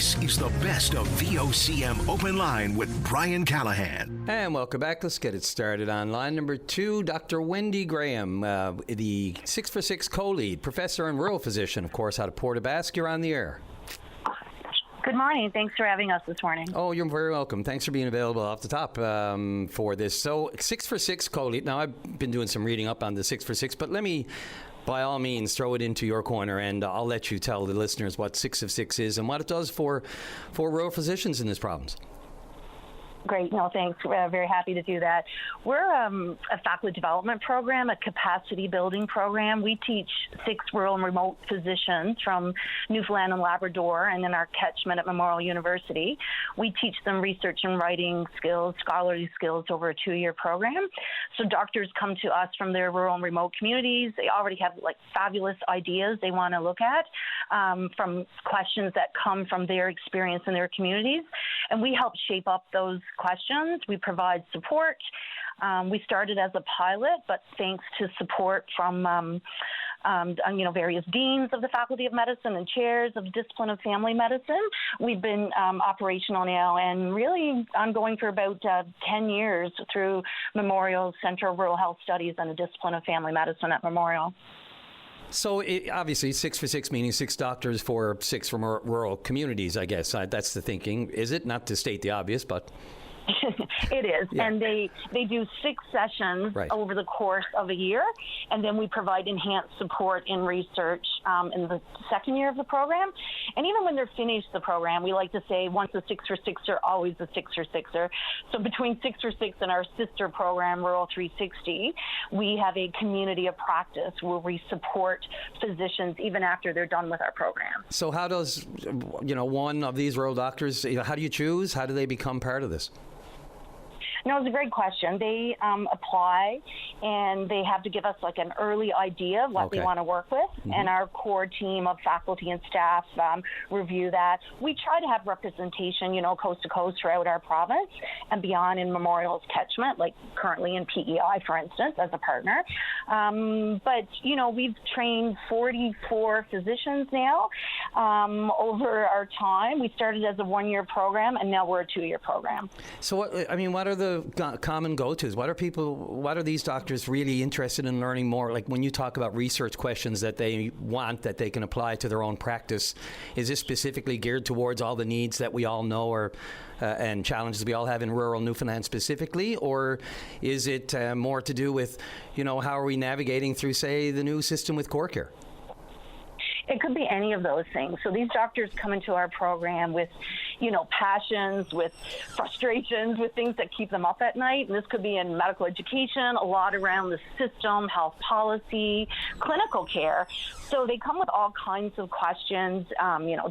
This is the best of VOCM Open Line with Brian Callahan. And welcome back. Let's get it started on line number 2. Dr. Wendy Graham, the 6 for 6 co-lead, professor and rural physician, of course, out of Port aux Basques. You're on the air. Good morning. Thanks for having us this morning. Oh, you're very welcome. Thanks for being available off the top for this. So 6 for 6 co-lead. Now, I've been doing some reading up on the 6 for 6, but let me, by all means, throw it into your corner, and I'll let you tell the listeners what 6 of 6 is and what it does for rural physicians in this province. Great. No, thanks. We're very happy to do that. We're a faculty development program, a capacity building program. We teach 6 rural and remote physicians from Newfoundland and Labrador and in our catchment at Memorial University. We teach them research and writing skills, scholarly skills over a 2-year program. So doctors come to us from their rural and remote communities. They already have fabulous ideas they want to look at from questions that come from their experience in their communities. And we help shape up those questions. We provide support. We started as a pilot, but thanks to support from various deans of the Faculty of Medicine and chairs of the discipline of family medicine, we've been operational now and really ongoing for about 10 years through Memorial's Center of Rural Health Studies and the discipline of family medicine at Memorial. So obviously 6 for 6 meaning 6 doctors for 6 from rural communities, I guess. That's the thinking, is it? Not to state the obvious, but... It is. Yeah. And they do 6 sessions over the course of a year, and then we provide enhanced support in research in the second year of the program. And even when they're finished the program, we like to say once a 6 for 6er, always a 6 for 6er. So between 6 for 6 and our sister program, Rural 360, we have a community of practice where we support physicians even after they're done with our program. So how does, one of these rural doctors, how do you choose? How do they become part of this? No, it's a great question. They apply, and they have to give us an early idea of what they want to work with, and our core team of faculty and staff review that. We try to have representation, coast to coast throughout our province and beyond in Memorial's catchment, like currently in PEI, for instance, as a partner. But we've trained 44 physicians now over our time. We started as a 1-year program, and now we're a 2-year program. So, what are the common go-tos? What are these doctors really interested in learning more? Like when you talk about research questions that they want that they can apply to their own practice, is this specifically geared towards all the needs that we all know and challenges we all have in rural Newfoundland specifically? Or is it more to do with, how are we navigating through, say, the new system with core care? It could be any of those things. So these doctors come into our program with, passions, with frustrations, with things that keep them up at night. And this could be in medical education, a lot around the system, health policy, clinical care. So they come with all kinds of questions,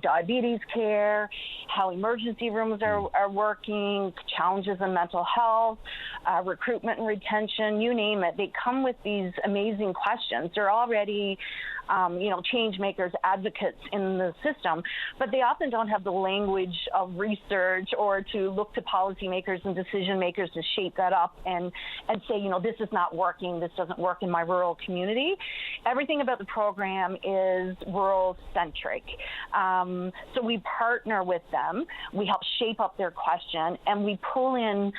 diabetes care, how emergency rooms are working, challenges in mental health, recruitment and retention, you name it. They come with these amazing questions. They're already change makers, advocates in the system, but they often don't have the language of research or to look to policymakers and decision makers to shape that up and say, this is not working, this doesn't work in my rural community. Everything about the program is rural-centric. So we partner with them, we help shape up their question, and we pull in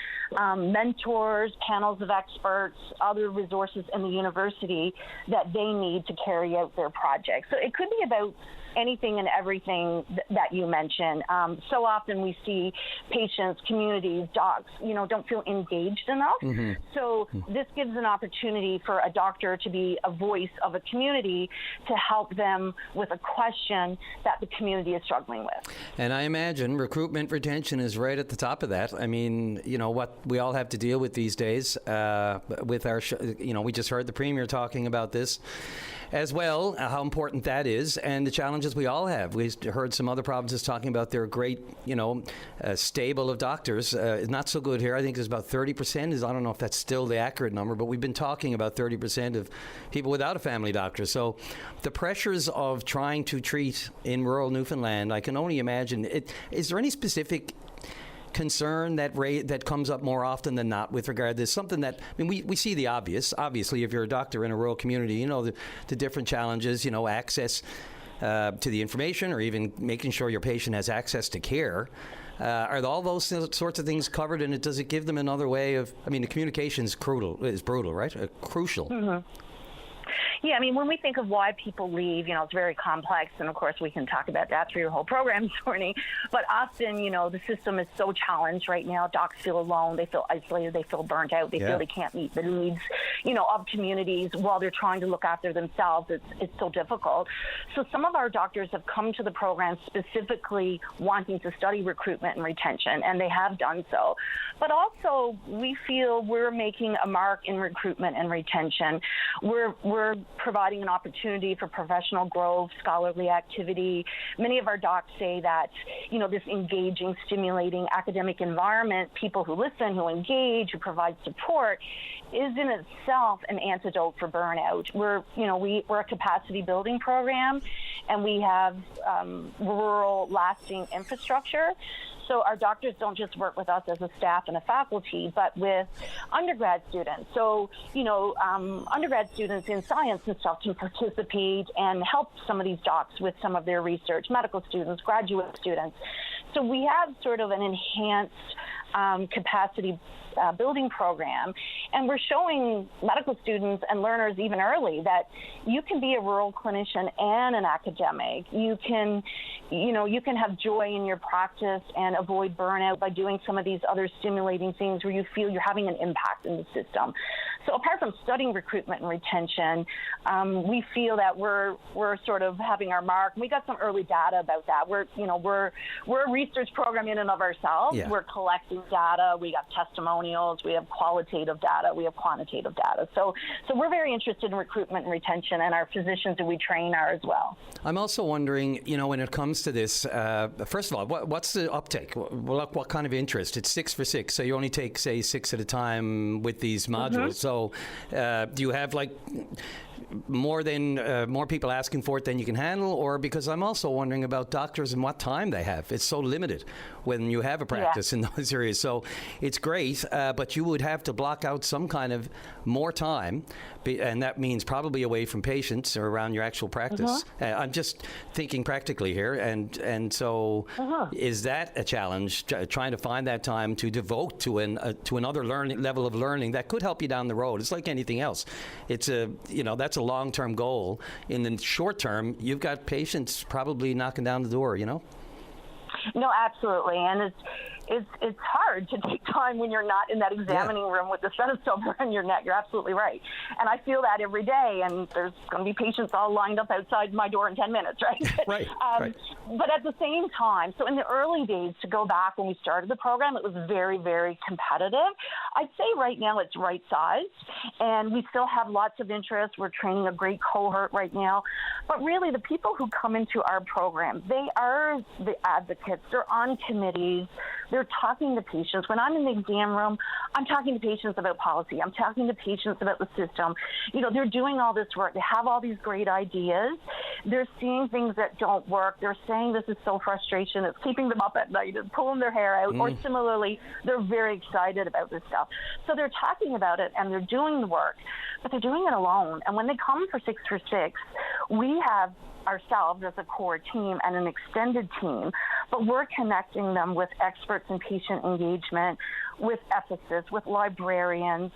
mentors, panels of experts, other resources in the university that they need to carry out their project. So it could be about anything and everything that you mentioned. So often we see patients, communities, docs, don't feel engaged enough. So this gives an opportunity for a doctor to be a voice of a community to help them with a question that the community is struggling with. And I imagine recruitment retention is right at the top of that. I mean, what we all have to deal with these days with our, we just heard the Premier talking about this as well, how important that is, and the challenges we all have. We heard some other provinces talking about their great, stable of doctors. Not so good here. I think there's about 30%. I don't know if that's still the accurate number, but we've been talking about 30% of people without a family doctor. So the pressures of trying to treat in rural Newfoundland, I can only imagine. Is there any specific concern that comes up more often than not with regard to this? Something that, we see the obvious. Obviously, if you're a doctor in a rural community, the different challenges, access to the information, or even making sure your patient has access to care. Are all those sorts of things covered, and does it give them another way of? I mean, the communication is brutal, right? Crucial. Mm-hmm. Yeah, I mean, when we think of why people leave, it's very complex, and of course we can talk about that through your whole program this morning. But often, the system is so challenged right now. Docs feel alone, they feel isolated, they feel burnt out, they feel they can't meet the needs, of communities while they're trying to look after themselves. It's so difficult. So some of our doctors have come to the program specifically wanting to study recruitment and retention, and they have done so. But also, we feel we're making a mark in recruitment and retention. We're providing an opportunity for professional growth, scholarly activity. Many of our docs say that, this engaging, stimulating academic environment, people who listen, who engage, who provide support, is in itself an antidote for burnout. We're a capacity building program, and we have rural lasting infrastructure. So our doctors don't just work with us as a staff and a faculty, but with undergrad students. So, undergrad students in science and stuff can participate and help some of these docs with some of their research, medical students, graduate students. So we have sort of an enhanced capacity building program, and we're showing medical students and learners even early that you can be a rural clinician and an academic. You can have joy in your practice and avoid burnout by doing some of these other stimulating things where you feel you're having an impact in the system. So apart from studying recruitment and retention, we feel that we're sort of having our mark. We got some early data about that. We're a research program in and of ourselves. Yeah. We're collecting data. We got testimonials. We have qualitative data. We have quantitative data. So we're very interested in recruitment and retention, and our physicians that we train are as well. I'm also wondering, when it comes to this, first of all, what's the uptake? What kind of interest? It's 6 for 6, so you only take, say, 6 at a time with these modules. Mm-hmm. So do you have more people asking for it than you can handle? Or because I'm also wondering about doctors and what time they have. It's so limited when you have a practice in those areas. So it's great, but you would have to block out some kind of more time, and that means probably away from patients or around your actual practice. I'm just thinking practically here, and so is that a challenge, trying to find that time to devote to another level of learning that could help you down the road? It's like anything else. It's that's a long-term goal. In the short term, you've got patients probably knocking down the door, No, absolutely. And it's hard to take time when you're not in that examining room with the stethoscope around your neck. You're absolutely right. And I feel that every day, and there's going to be patients all lined up outside my door in 10 minutes, right? Right. But at the same time, so in the early days, to go back when we started the program, it was very, very competitive. I'd say right now it's right sized, and we still have lots of interest. We're training a great cohort right now. But really, the people who come into our program, they are the advocates. They're on committees. They're talking to patients. When I'm in the exam room, I'm talking to patients about policy. I'm talking to patients about the system. They're doing all this work. They have all these great ideas. They're seeing things that don't work. They're saying this is so frustration. It's keeping them up at night. It's pulling their hair out. Or similarly, they're very excited about this stuff. So they're talking about it, and they're doing the work, but they're doing it alone. And when they come for 6 for 6, we have ourselves as a core team and an extended team, but we're connecting them with experts in patient engagement, with ethicists, with librarians.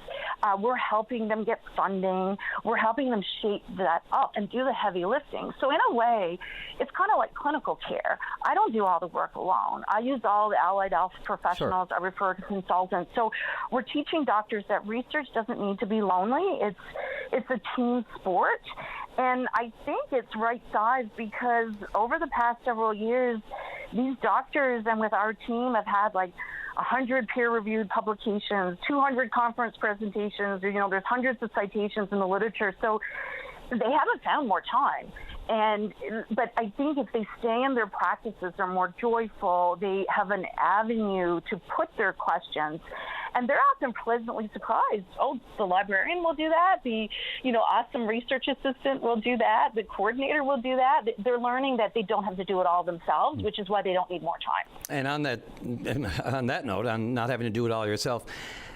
We're helping them get funding. We're helping them shape that up and do the heavy lifting. So in a way, it's kind of like clinical care. I don't do all the work alone. I use all the allied health professionals. Sure. I refer to consultants. So we're teaching doctors that research doesn't need to be lonely. It's a team sport. And I think it's right sized because over the past several years, these doctors and with our team have had 100 peer-reviewed publications, 200 conference presentations. There's hundreds of citations in the literature. So they haven't found more time. But I think if they stay in their practices, they're more joyful. They have an avenue to put their questions. And they're often pleasantly surprised. Oh, the librarian will do that. The, awesome research assistant will do that. The coordinator will do that. They're learning that they don't have to do it all themselves, which is why they don't need more time. And on that note, on not having to do it all yourself,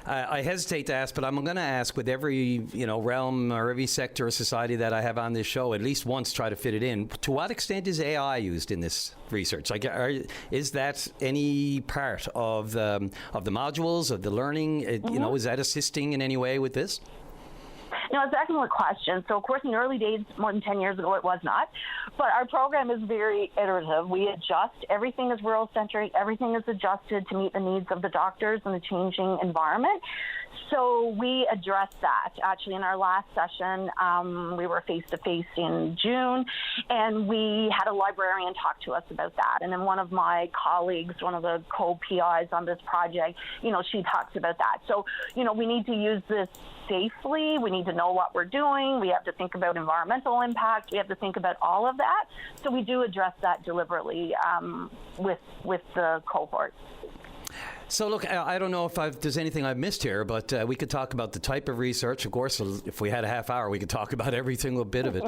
I hesitate to ask, but I'm going to ask with every realm or every sector of society that I have on this show, at least once try to fit it in. To what extent is AI used in this research? Like, is that any part of the modules of the learning? Is that assisting in any way with this? No, it's an excellent question. So, of course, in the early days, more than 10 years ago, it was not. But our program is very iterative. We adjust. Everything is rural-centric. Everything is adjusted to meet the needs of the doctors and the changing environment. So we addressed that. Actually, in our last session, we were face-to-face in June, and we had a librarian talk to us about that. And then one of my colleagues, one of the co-PIs on this project, she talks about that. So, we need to use this safely. We need to know what we're doing. We have to think about environmental impact. We have to think about all of that. So we do address that deliberately with the cohort. So, look, I don't know if there's anything I've missed here, but we could talk about the type of research. Of course, if we had a half hour, we could talk about every single bit of it.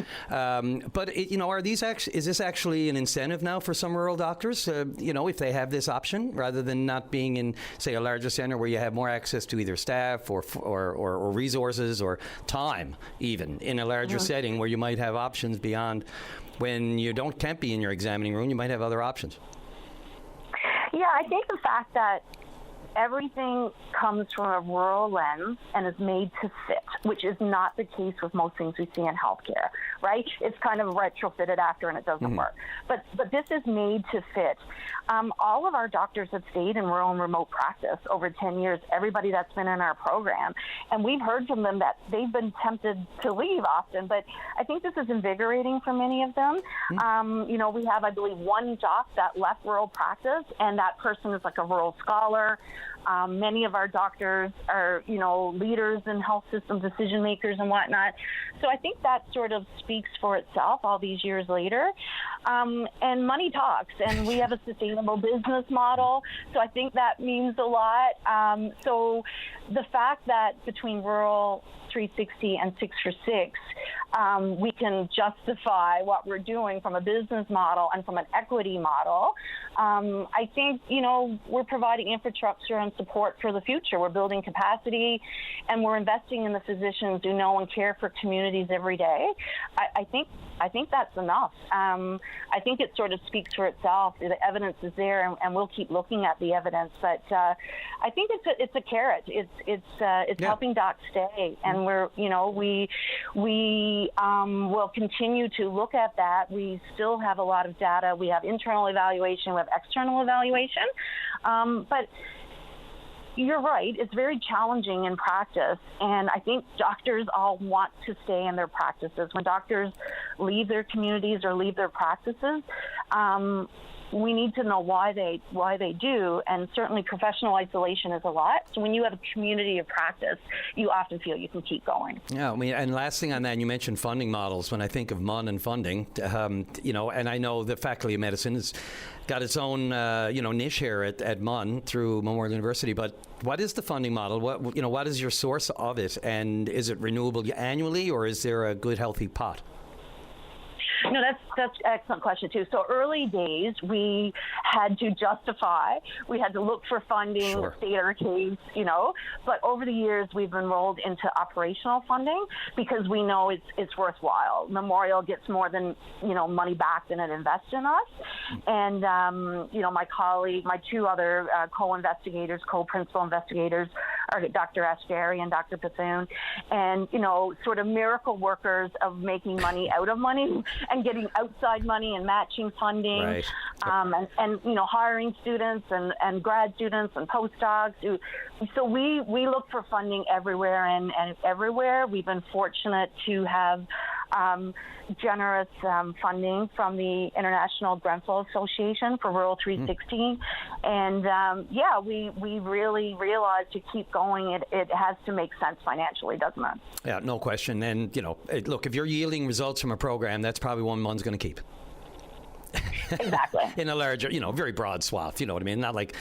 But, is this actually an incentive now for some rural doctors, if they have this option, rather than not being in, say, a larger center where you have more access to either staff or resources or time, even, in a larger setting where you might have options beyond when you can't be in your examining room, you might have other options. Yeah, I think the fact that everything comes from a rural lens and is made to fit, which is not the case with most things we see in healthcare, right? It's kind of retrofitted after and it doesn't work. But this is made to fit. All of our doctors have stayed in rural and remote practice over 10 years, everybody that's been in our program. And we've heard from them that they've been tempted to leave often, but I think this is invigorating for many of them. We have, I believe, one doc that left rural practice, and that person is like a rural scholar. Many of our doctors are, leaders in health system decision makers and whatnot. So I think that sort of speaks for itself all these years later. And money talks, and we have a sustainable business model. So I think that means a lot. So the fact that between rural 360 and 6 for 6, we can justify what we're doing from a business model and from an equity model. I think, we're providing infrastructure and support for the future. We're building capacity, and we're investing in the physicians who know and care for communities every day. I think that's enough. I think it sort of speaks for itself. The evidence is there, and we'll keep looking at the evidence. But I think it's a carrot. It's helping docs stay, and we will continue to look at that. We still have a lot of data. We have internal evaluation. We have external evaluation. But you're right. It's very challenging in practice, and I think doctors all want to stay in their practices. When doctors leave their communities or leave their practices, we need to know why they do, and certainly professional isolation is a lot. So when you have a community of practice, you often feel you can keep going. Yeah, and last thing on that, you mentioned funding models. When I think of MUN and funding, and I know the Faculty of Medicine has got its own, niche here at MUN through Memorial University. But what is the funding model? What is your source of it, and is it renewable annually, or is there a good, healthy pot? No, that's an excellent question, too. So early days, we had to justify. We had to look for funding, state our case, But over the years, we've enrolled into operational funding because we know it's worthwhile. Memorial gets more than, money back than it invests in us. And, my colleague, my two other co-principal investigators are Dr. Ashgari and Dr. Bethune. And, sort of miracle workers of making money out of money and getting outside money and matching funding, right. and hiring students and grad students and postdocs. So we look for funding everywhere and everywhere. We've been fortunate to have generous funding from the International Grenfell Association for Rural 316. And we really realize to keep going, it has to make sense financially, doesn't it? Yeah, no question. And, look, if you're yielding results from a program, that's probably one MUN's going to keep. Exactly. In a larger, very broad swath, you know what I mean? Not like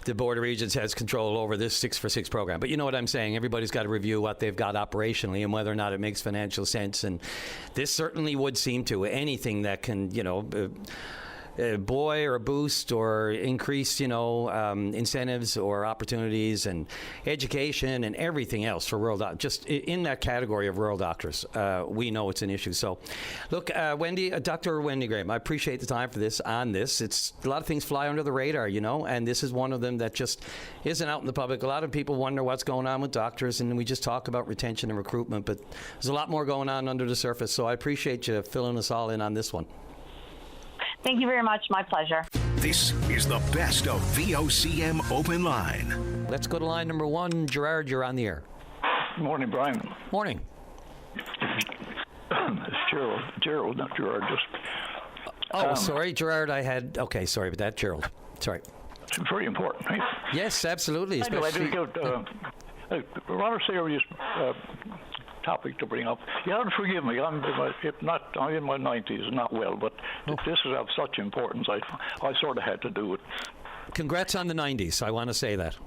the Board of Regents has control over this 6 for 6 program. But you know what I'm saying? Everybody's got to review what they've got operationally and whether or not it makes financial sense. And this certainly would seem to anything that can, buoy or boost or increase, incentives or opportunities and education and everything else for rural doctors. Just in that category of rural doctors, we know it's an issue. So, look, Dr. Wendy Graham, I appreciate the time for this. It's a lot of things fly under the radar, and this is one of them that just isn't out in the public. A lot of people wonder what's going on with doctors, and we just talk about retention and recruitment, but there's a lot more going on under the surface. So I appreciate you filling us all in on this one. Thank you very much. My pleasure. This is the best of VOCM Open Line. Let's go to line number 1. Gerard, you're on the air. Good morning, Brian. Morning. It's Gerald. Gerald, not Gerard. Sorry, Gerard. Okay, sorry about that, Gerald. Sorry. It's very important, right? Yes, absolutely. I do get a rather serious topic to bring up. You have to forgive me. I'm in my 90s, not well, but this is of such importance. I sort of had to do it. Congrats on the 90s. I want to say that.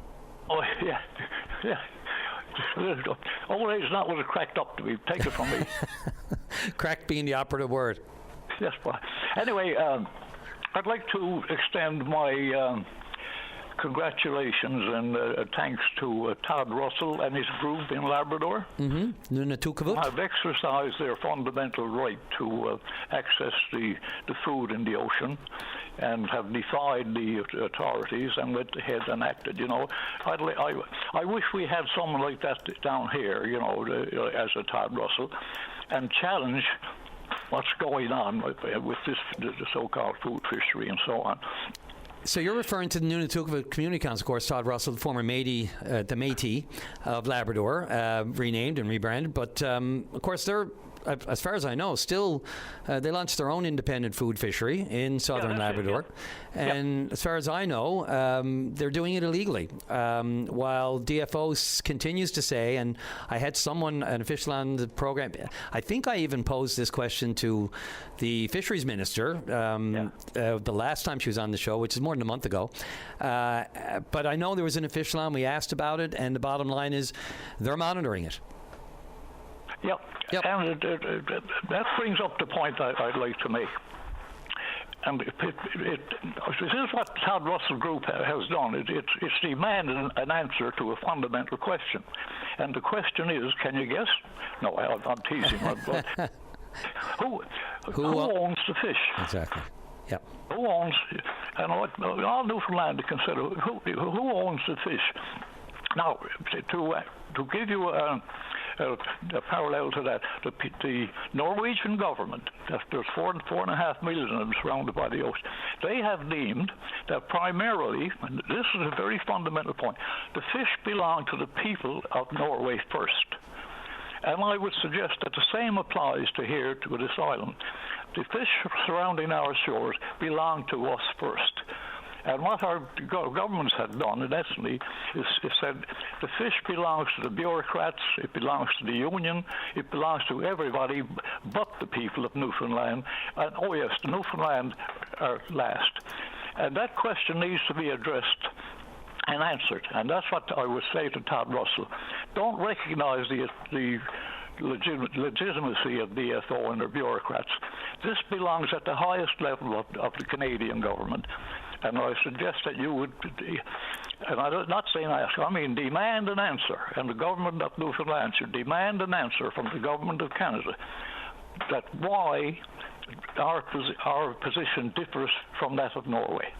Oh yeah. Old age is not what it cracked up to be. Take it from me. Cracked being the operative word. Yes, but anyway, I'd like to extend my congratulations and thanks to Todd Russell and his group in Labrador. Mm-hmm. Have exercised their fundamental right to access the food in the ocean, and have defied the authorities and went ahead and acted. I wish we had someone like that down here, as a Todd Russell, and challenge what's going on with this the so-called food fishery and so on. So you're referring to the Nunatukewa Community Council, of course, Todd Russell, the former Métis, the Métis of Labrador, renamed and rebranded. But, of course, they're, as far as I know, still, they launched their own independent food fishery in southern Labrador. And as far as I know, they're doing it illegally. While DFO continues to say, and I had an official on the program, I think I even posed this question to the fisheries minister the last time she was on the show, which is more than a month ago. But I know there was an official on, we asked about it, and the bottom line is they're monitoring it. Yep. And that brings up the point I'd like to make. And this is what Todd Russell Group has done. It's demanded an answer to a fundamental question. And the question is, can you guess? No, I'm teasing. But who owns the fish? Exactly. Yep. Who owns, and all Newfoundland to consider, who owns the fish? Now, to give you a parallel to that, the Norwegian government, there's 4.5 million of them surrounded by the ocean, they have deemed that primarily, and this is a very fundamental point, the fish belong to the people of Norway first. And I would suggest that the same applies to this island. The fish surrounding our shores belong to us first. And what our governments have done, in essence, is said the fish belongs to the bureaucrats, it belongs to the union, it belongs to everybody but the people of Newfoundland. And, oh yes, the Newfoundland are last. And that question needs to be addressed and answered. And that's what I would say to Todd Russell. Don't recognize the legitimacy of DFO and their bureaucrats. This belongs at the highest level of the Canadian government. And I suggest that you would, and I'm not saying ask, I mean demand an answer. And the government of Newfoundland should demand an answer from the government of Canada that why our position differs from that of Norway.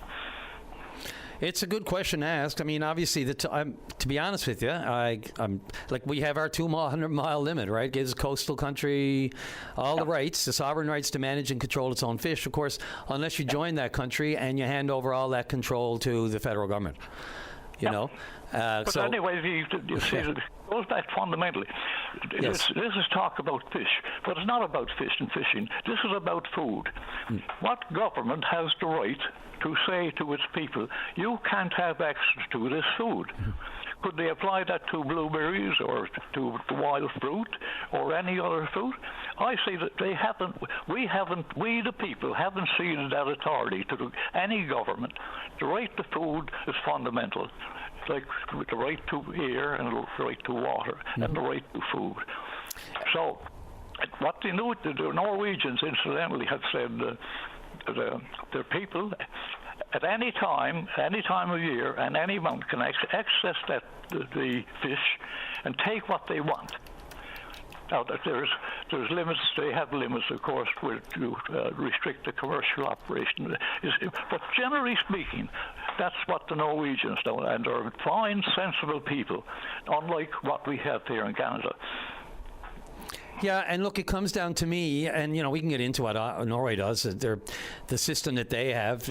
It's a good question to ask. I mean, obviously, to be honest with you, I'm like we have our 200-mile limit, right? Gives coastal country all the rights, the sovereign rights to manage and control its own fish. Of course, unless you join that country and you hand over all that control to the federal government, you know. But anyway, you see, it goes back fundamentally. Yes. This is talk about fish, but it's not about fish and fishing. This is about food. What government has the right to say to its people, you can't have access to this food? Could they apply that to blueberries or to wild fruit or any other food? I say that they haven't. We the people haven't ceded that authority to any government. The right to food is fundamental, like the right to air and the right to water and the right to food. So, what the Norwegians incidentally have said the people at any time of year and any month can access the fish and take what they want. Now, there's limits. They have limits, of course, to restrict the commercial operation. But generally speaking, that's what the Norwegians do, and they're fine, sensible people, unlike what we have here in Canada. Yeah, and look, it comes down to me, and we can get into what Norway does. The system that they have,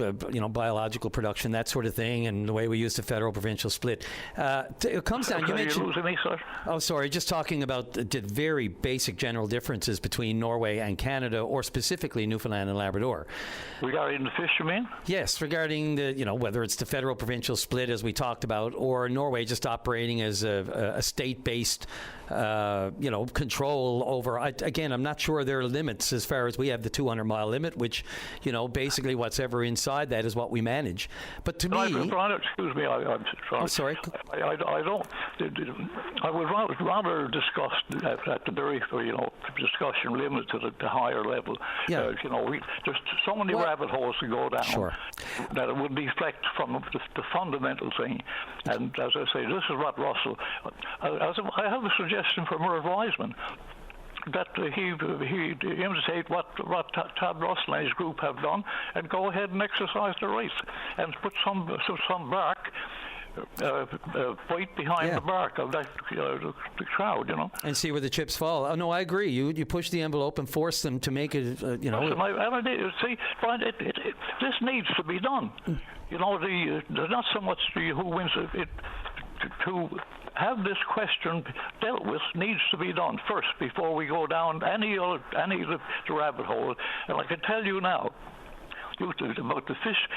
biological production, that sort of thing, and the way we use the federal-provincial split. It comes down. You mentioned. Losing me, sir? Oh, sorry. Just talking about the very basic general differences between Norway and Canada, or specifically Newfoundland and Labrador. Regarding the fish, you mean? Yes, regarding the whether it's the federal-provincial split as we talked about, or Norway just operating as a state-based. Control over. Again, I'm not sure there are limits as far as we have the 200-mile limit, which, basically what's ever inside that is what we manage. But to me, excuse me, I'm sorry. Oh, sorry. I don't. I would rather discuss at the very, discussion limited to the higher level. Yeah. There's so many rabbit holes to go down. Sure. That it would deflect from the fundamental thing. And as I say, this is what Russell. I have a suggestion for Merv Wiseman, that he imitate what Todd Russell and his group have done, and go ahead and exercise the rights, and put some bark, weight behind the bark of that the crowd, and see where the chips fall. Oh no, I agree. You push the envelope and force them to make it. See, this needs to be done. There's not so much who wins it. To have this question dealt with needs to be done first before we go down any of the rabbit hole. And I can tell you now about the fish.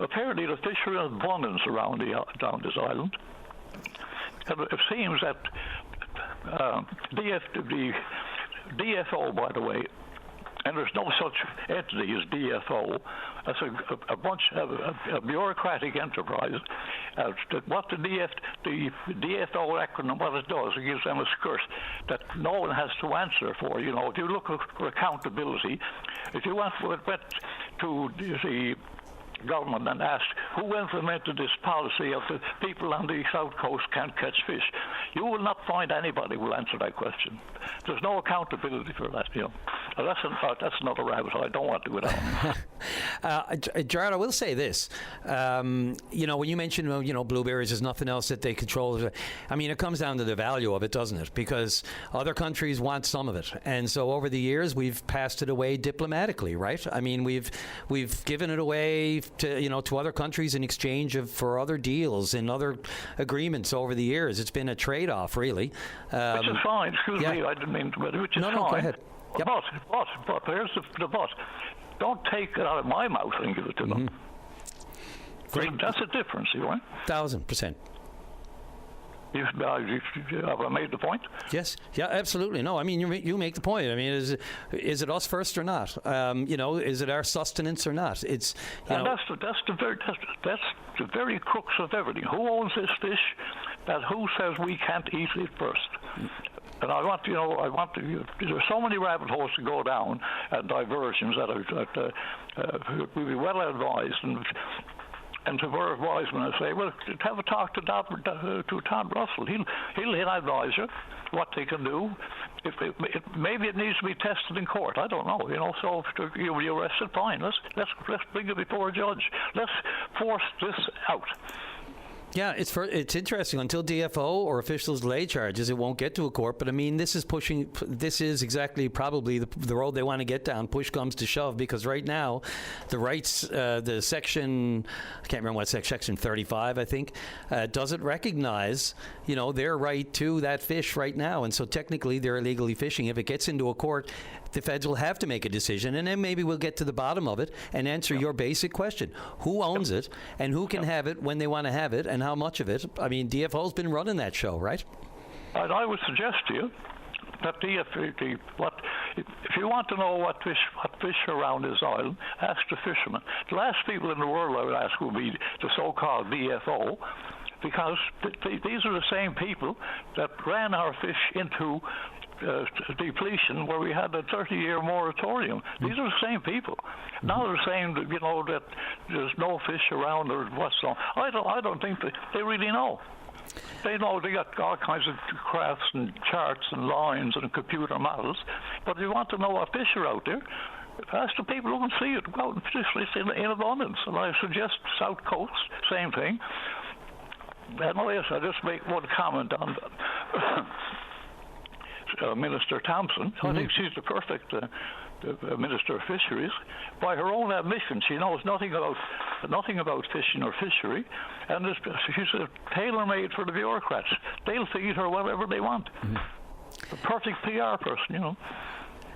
Apparently, the fish are in abundance around this island. And it seems that the DFO, by the way, and there's no such entity as DFO. That's a bunch of a bureaucratic enterprise. What the DFO acronym, what it does, it gives them a skirt that no one has to answer for. If you look for accountability, if you went to the government and asked who implemented this policy of the people on the south coast can't catch fish, you will not find anybody who will answer that question. There's no accountability for that. That's another rabbit hole I don't want to go down. Gerard, I will say this. When you mentioned blueberries, there's nothing else that they control. I mean, it comes down to the value of it, doesn't it? Because other countries want some of it, and so over the years we've passed it away diplomatically, right? I mean, we've given it away to other countries in exchange for other deals and other agreements over the years. It's been a trade-off, really. Which is fine. Excuse me, I didn't mean to. Which is fine. No, go ahead. Yep. But here's the but. Don't take it out of my mouth and give it to them. Great. That's a difference, right? 1,000%. Have I made the point? Yes. Yeah, absolutely. No, I mean, you make the point. I mean, is it us first or not? Is it our sustenance or not? It's that's the very crux of everything. Who owns this fish? And who says we can't eat it first? And there's so many rabbit holes to go down and diversions that we'll be well advised. And to Merv Wiseman, I say, well, have a talk to Todd Russell. He'll advise you what they can do. Maybe it needs to be tested in court. I don't know. So if you're arrested, fine. Let's bring it before a judge. Let's force this out. Yeah, it's interesting. Until DFO or officials lay charges, it won't get to a court. But I mean, this is exactly probably the road they want to get down. Push comes to shove, because right now, the rights, the section, I can't remember what section 35, I think, doesn't recognize, their right to that fish right now, and so technically they're illegally fishing. If it gets into a court, the feds will have to make a decision, and then maybe we'll get to the bottom of it and answer your basic question: who owns it, and who can have it when they want to have it, and how much of it? I mean, DFO's been running that show, right? And I would suggest to you that if you want to know what fish are around this island, ask the fishermen. The last people in the world I would ask would be the so-called DFO, because these are the same people that ran our fish into depletion where we had a 30-year moratorium. These are the same people. Now they're saying that, that there's no fish around or what's on. I don't think they really know. They know they got all kinds of graphs and charts and lines and computer models, but if you want to know what fish are out there, ask the people who can see it. Go out and fish. It's in abundance. And I suggest South Coast, same thing. And yes, I just make one comment on Minister Thompson. I think she's the perfect Minister of Fisheries. By her own admission, she knows nothing about fishing or fishery, and she's tailor-made for the bureaucrats. They'll feed her whatever they want. A perfect PR person,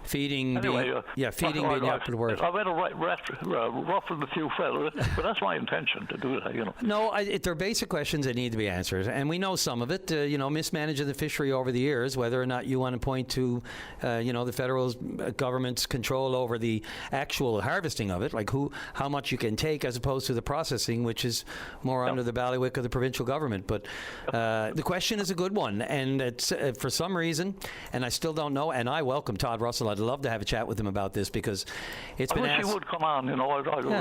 Feeding, anyway, feeding being the opposite word. I might have ruffled a few feathers, but that's my intention to do that, No, there are basic questions that need to be answered, and we know some of it. Mismanaging the fishery over the years, whether or not you want to point to, the federal government's control over the actual harvesting of it, like how much you can take as opposed to the processing, which is more under the bailiwick of the provincial government. But the question is a good one, and it's for some reason, and I still don't know, and I welcome Todd Russell. I'd love to have a chat with him about this because it's been asked. I wish he would come on. I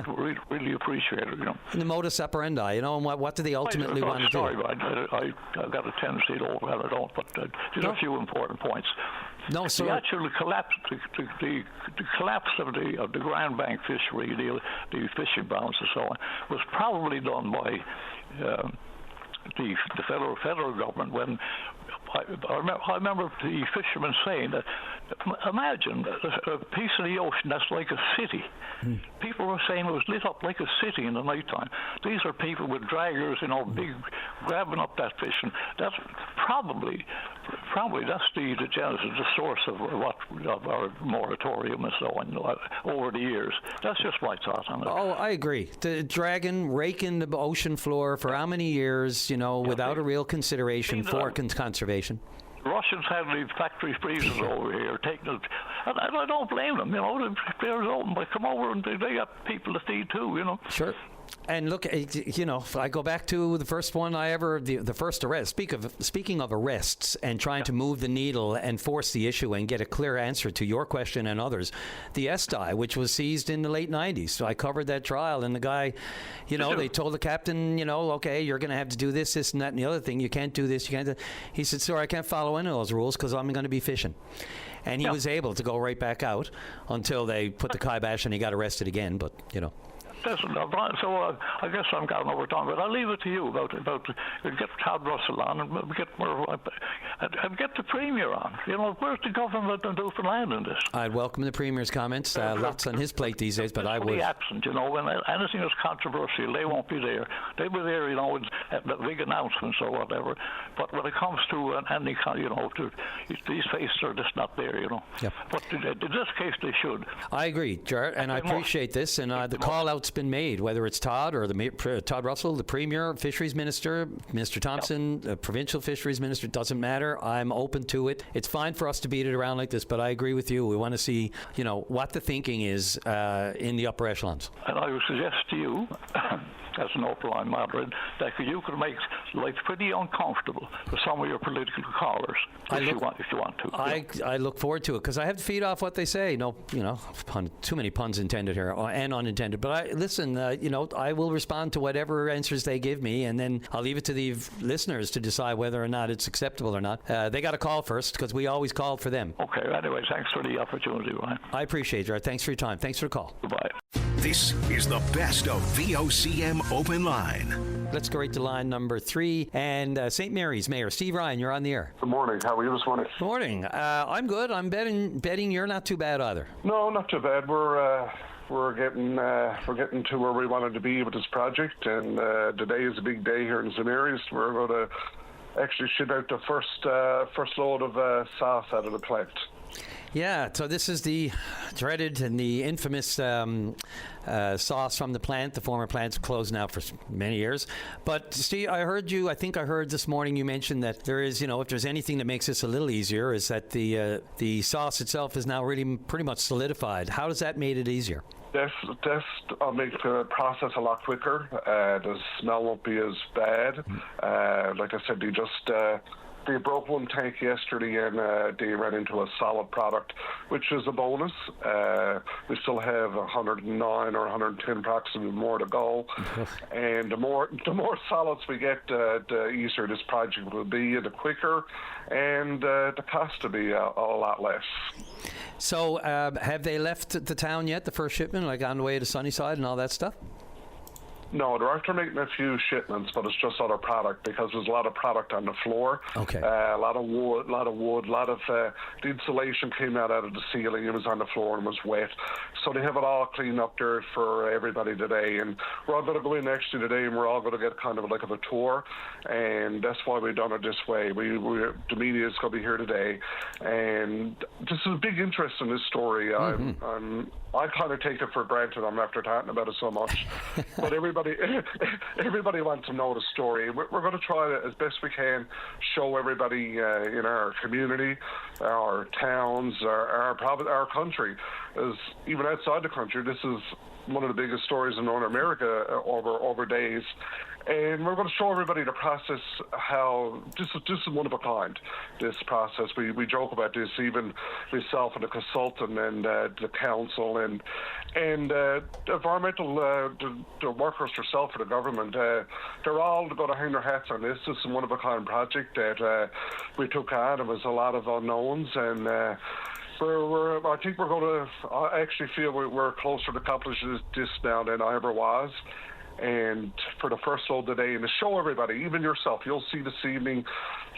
would really appreciate it. And the modus operandi, and what do they ultimately want to do? I've got a tendency to overhead. I don't, but there's a few important points. No, sir. The actual collapse, the collapse of the Grand Bank fishery, the fishing bounds and so on, was probably done by the federal government when. I remember the fishermen saying that, imagine a piece of the ocean that's like a city. People were saying it was lit up like a city in the nighttime. These are people with draggers, big, grabbing up that fish. And that's probably that's the genesis, the source of our moratorium and so on over the years. That's just my thought on it. Oh, I agree. The dragging, raking the ocean floor for how many years, without a real consideration for conservation. Russians had the factory freezers over here taking it, and I don't blame them. They're open, but come over and they got people to feed too. Sure. And look, if I go back to the first one the first arrest. Speaking of arrests and trying to move the needle and force the issue and get a clear answer to your question and others, the Esti, which was seized in the late 90s. So I covered that trial, and the guy, they told the captain, okay, you're going to have to do this, and that, and the other thing. You can't do this. You can't. He said, sir, I can't follow any of those rules because I'm going to be fishing. And he was able to go right back out until they put the kibosh and he got arrested again. But So I guess I'm going over time, but I'll leave it to you about get Todd Russell on and get the Premier on. Where's the government in Newfoundland in this? I'd welcome the Premier's comments. Lots on his plate these days, but I would. Absent, when anything is controversial, they won't be there. They'll be there, at the big announcements or whatever. But when it comes to any kind, these faces are just not there, Yep. But in this case, they should. I agree, Jarrett, and I appreciate this. And the call-out's been made, whether it's Todd or Todd Russell, the Premier, Fisheries Minister, Mr. Thompson, Provincial Fisheries Minister, doesn't matter. I'm open to it. It's fine for us to beat it around like this, but I agree with you. We want to see, what the thinking is in the upper echelons. And I would suggest to you, as an open-line moderator, that you could make life pretty uncomfortable for some of your political callers if you want to. I look forward to it because I have to feed off what they say. No, too many puns intended here and unintended. But I will respond to whatever answers they give me, and then I'll leave it to the listeners to decide whether or not it's acceptable or not. They got to call first because we always call for them. Okay. Anyway, thanks for the opportunity, Ryan. I appreciate it, Jared. Thanks for your time. Thanks for the call. Goodbye. This is the best of VOCM Open Line. Let's go right to line number 3. And St. Mary's Mayor Steve Ryan, you're on the air. Good morning. How are you this morning? Good morning. I'm good. I'm betting you're not too bad either. No, not too bad. We're getting to where we wanted to be with this project, and today is a big day here in St. Mary's. We're going to actually ship out the first load of sauce out of the plant. Yeah, so this is the dreaded and the infamous sauce from the plant. The former plant's closed now for many years. But Steve, I think I heard this morning you mentioned that there is, if there's anything that makes this a little easier, is that the sauce itself is now really pretty much solidified. How does that make it easier? This will make the process a lot quicker. The smell won't be as bad. Like I said, you just they broke one tank yesterday, and they ran into a solid product, which is a bonus. We still have 109 or 110 approximately more to go, and the more solids we get, the easier this project will be, and the quicker, and the cost will be a lot less. So, have they left the town yet? The first shipment, like on the way to Sunnyside and all that stuff? No, they're after making a few shipments, but it's just other product because there's a lot of product on the floor. Okay. A lot of wood, the insulation came out of the ceiling. It was on the floor and was wet. So they have it all cleaned up there for everybody today. And we're all going to go in actually today, and we're all going to get kind of like a tour. And that's why we've done it this way. The media is going to be here today. And this is a big interest in this story. I kind of take it for granted. I'm after talking about it so much. But everybody wants to know the story. We're going to try to, as best we can, show everybody in our community, our towns, our country, as even outside the country. This is one of the biggest stories in North America over days. And we're going to show everybody the process, how this is one of a kind, this process. We joke about this, even myself and the consultant and the council and the environmental, the workers themselves for the government. They're all going to hang their hats on this. This is one of a kind project that we took on. There was a lot of unknowns, and I think we're going to, I actually feel we're closer to accomplishing this now than I ever was. And for the first load today, and to show everybody, even yourself, you'll see this evening,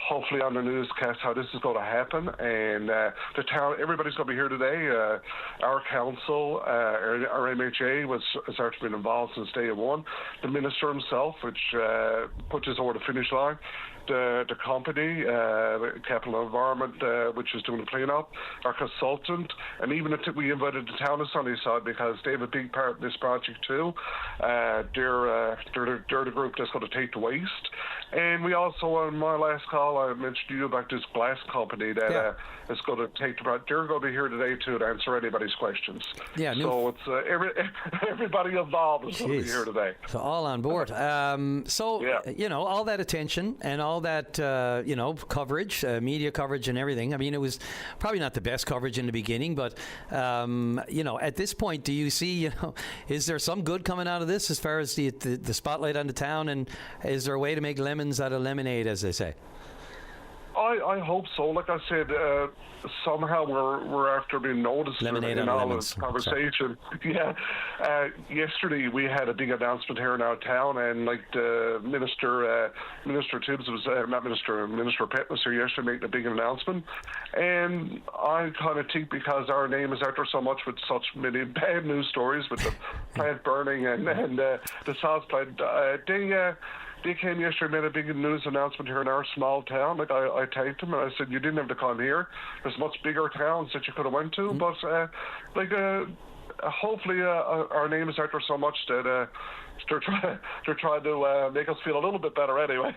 hopefully on the newscast, how this is going to happen. And the town, everybody's going to be here today. Our council, our MHA has actually been involved since day one. The minister himself, which put this over the finish line. The company, Capital Environment, which is doing the cleanup, our consultant, and even we invited the town of Sunnyside because they have a big part in this project too. They're the group that's going to take the waste. And we also, on my last call, I mentioned to you about this glass company that is going to take the project. They're going to be here today too to answer anybody's questions. Yeah. So it's everybody involved is going to be here today. So all on board. All that attention and all that, coverage, media coverage and everything. I mean, it was probably not the best coverage in the beginning, but, at this point, do you see, is there some good coming out of this as far as the spotlight on the town, and is there a way to make lemons out of lemonade, as they say? I hope so. Like I said, somehow we're after being noticed in all this conversation. Sorry. Yeah. Yesterday we had a big announcement here in our town, and like the Minister Tibbs was Minister Pett was here yesterday making a big announcement. And I kind of think because our name is out there so much with such many bad news stories with the plant burning and the salt plant, they came yesterday and made a big news announcement here in our small town. Like I thanked them and I said, you didn't have to come here. There's much bigger towns that you could have went to. But hopefully our name is out there so much that they're trying to make us feel a little bit better anyway.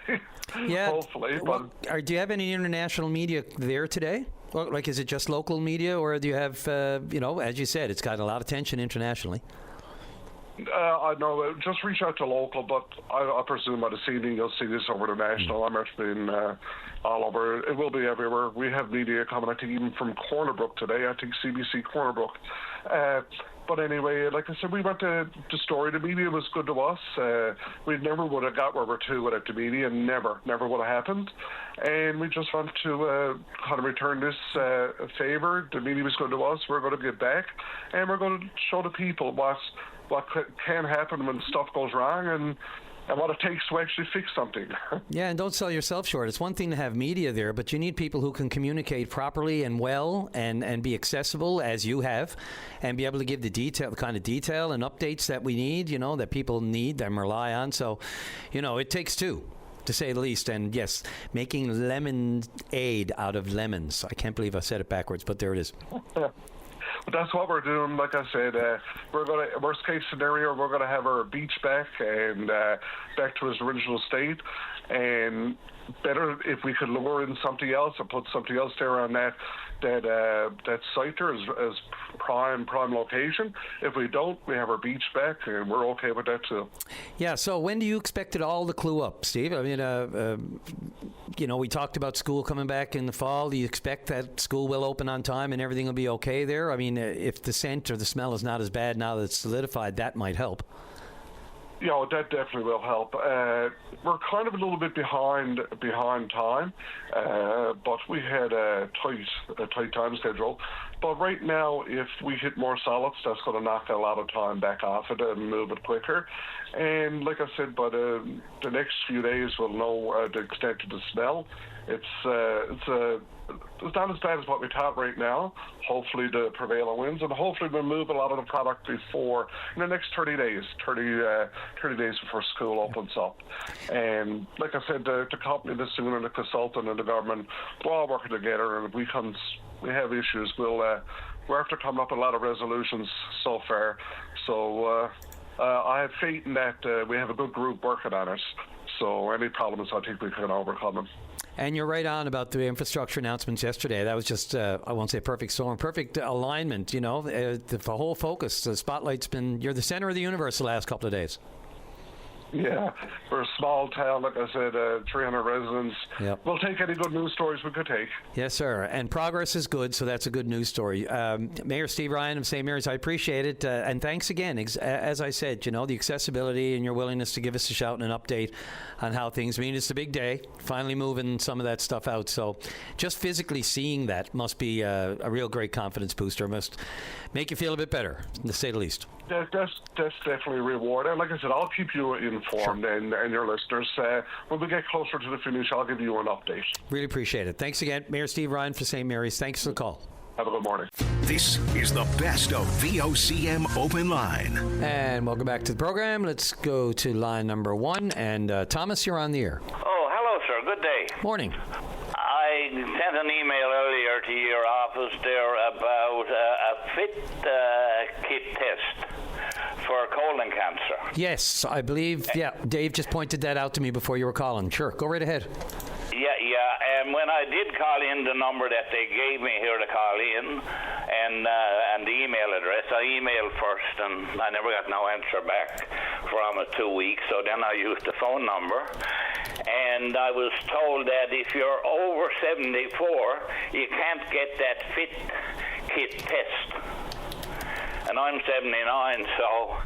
Yeah. Hopefully. Well, do you have any international media there today? Well, like, is it just local media, or do you have, as you said, it's got a lot of attention internationally? I know. Just reach out to local, but I presume by this evening you'll see this over the national. I'm actually all over. It will be everywhere. We have media coming, I think, even from Cornerbrook today. I think CBC Cornerbrook. But anyway, like I said, we went to the story. The media was good to us. We never would have got where we're to without the media. Never would have happened. And we just want to kind of return this favor. The media was good to us. We're going to give back, and we're going to show the people what can happen when stuff goes wrong and what it takes to actually fix something. Yeah, and don't sell yourself short. It's one thing to have media there, but you need people who can communicate properly and well and be accessible, as you have, and be able to give the kind of detail and updates that we need, that people need and rely on. So, it takes two, to say the least. And yes, making lemonade out of lemons. I can't believe I said it backwards, but there it is. But that's what we're doing. Like I said, we're going to, worst case scenario, we're going to have our beach back and back to its original state. And better if we could lure in something else or put something else there on that site there as prime location. If we don't, we have our beach back, and we're okay with that too. Yeah. So when do you expect it all to clue up, Steve? I mean, we talked about school coming back in the fall. Do you expect that school will open on time and everything will be okay there? I mean, if the scent or the smell is not as bad now that it's solidified, that might help. Yeah, that definitely will help. We're kind of a little bit behind time, but we had a tight time schedule. But right now, if we hit more solids, that's going to knock a lot of time back off it and move it quicker. And like I said, by the next few days, we'll know the extent of the smell. It's not as bad as what we thought right now. Hopefully the prevailing winds, and hopefully we'll move a lot of the product before, in the next 30 days before school opens up. And like I said, the company, the student, and the consultant, and the government, we're all working together, and if we have issues, we're after coming up with a lot of resolutions so far. So I have faith in that we have a good group working on it. So any problems, I think we can overcome them. And you're right on about the infrastructure announcements yesterday. That was just, I won't say perfect storm, perfect alignment, the whole focus. The spotlight's you're the center of the universe the last couple of days. Yeah, we're a small town, like I said, 300 residents. Yep. We'll take any good news stories we could take. Yes, sir. And progress is good, so that's a good news story. Mayor Steve Ryan of St. Mary's, I appreciate it. And thanks again. As I said, the accessibility and your willingness to give us a shout and an update on how things mean. It's a big day, finally moving some of that stuff out. So just physically seeing that must be a real great confidence booster. Must make you feel a bit better, to say the least. That's definitely a reward. And like I said, I'll keep you informed, sure. and your listeners. When we get closer to the finish, I'll give you an update. Really appreciate it. Thanks again, Mayor Steve Ryan for St. Mary's. Thanks for the call. Have a good morning. This is the best of VOCM Open Line. And welcome back to the program. Let's go to line number 1. And Thomas, you're on the air. Oh, hello, sir. Good day. Morning. I sent an email earlier to your office there about a fit kit test for colon cancer. Yes, I believe, Dave just pointed that out to me before you were calling. Sure, go right ahead. Yeah, and when I did call in the number that they gave me here to call in, and the email address, I emailed first, and I never got no answer back for almost 2 weeks, so then I used the phone number, and I was told that if you're over 74, you can't get that fit kit test. And I'm 79, so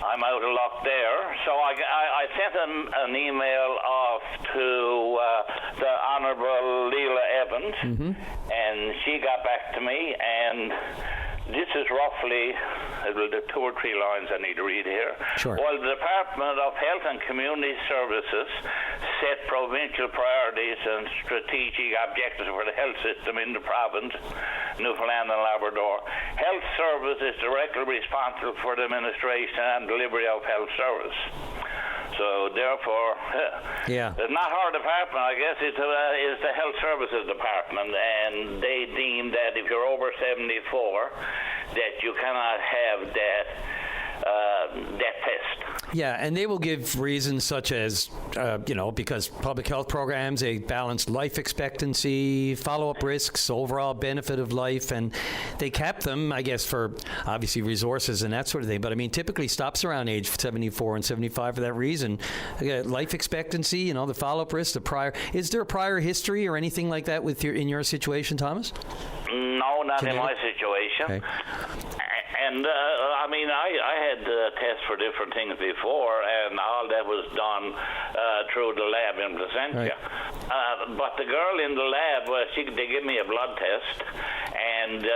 I'm out of luck there. So I sent an email off to the Honourable Leila Evans, and she got back to me, and this is roughly the 2 or 3 lines I need to read here. Sure. While the Department of Health and Community Services set provincial priorities and strategic objectives for the health system in the province, Newfoundland and Labrador, health service is directly responsible for the administration and delivery of health service. So therefore, it's not our department. I guess it's the Health Services Department, and they deem that if you're over 74, that you cannot have that test. Yeah, and they will give reasons such as, because public health programs, they balance life expectancy, follow-up risks, overall benefit of life, and they cap them, I guess, for obviously resources and that sort of thing. But I mean, typically stops around age 74 and 75 for that reason. Life expectancy, the follow-up risk, is there a prior history or anything like that in your situation, Thomas? No, not in my situation. Okay. And I had tests for different things before, and all that was done through the lab in Placentia. Right. But the girl in the lab, they gave me a blood test, and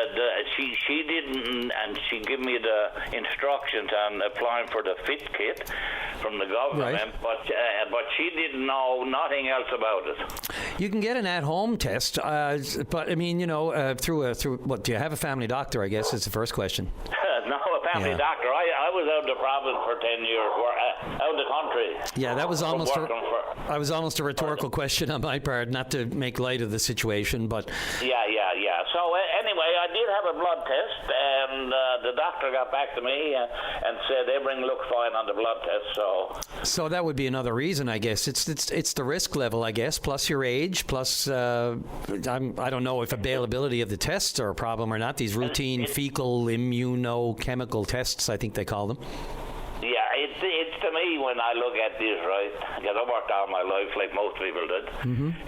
she didn't, and she gave me the instructions on applying for the fit kit from the government, right. But she didn't know nothing else about it. You can get an at-home test, but I mean, through what? Do you have a family doctor? I guess is the first question. No, a family doctor. I was out of the province for 10 years, out of the country. Yeah, that was almost a rhetorical question on my part, not to make light of the situation, but... Yeah. So anyway, I did have a blood test, and the doctor got back to me and said everything looked fine on the blood test, So that would be another reason, I guess. It's the risk level, I guess, plus your age, plus I don't know if availability of the tests are a problem or not. These routine fecal immunochemical tests, I think they call them. Yeah, it's to me when I look at this, right, because I worked all my life like most people did,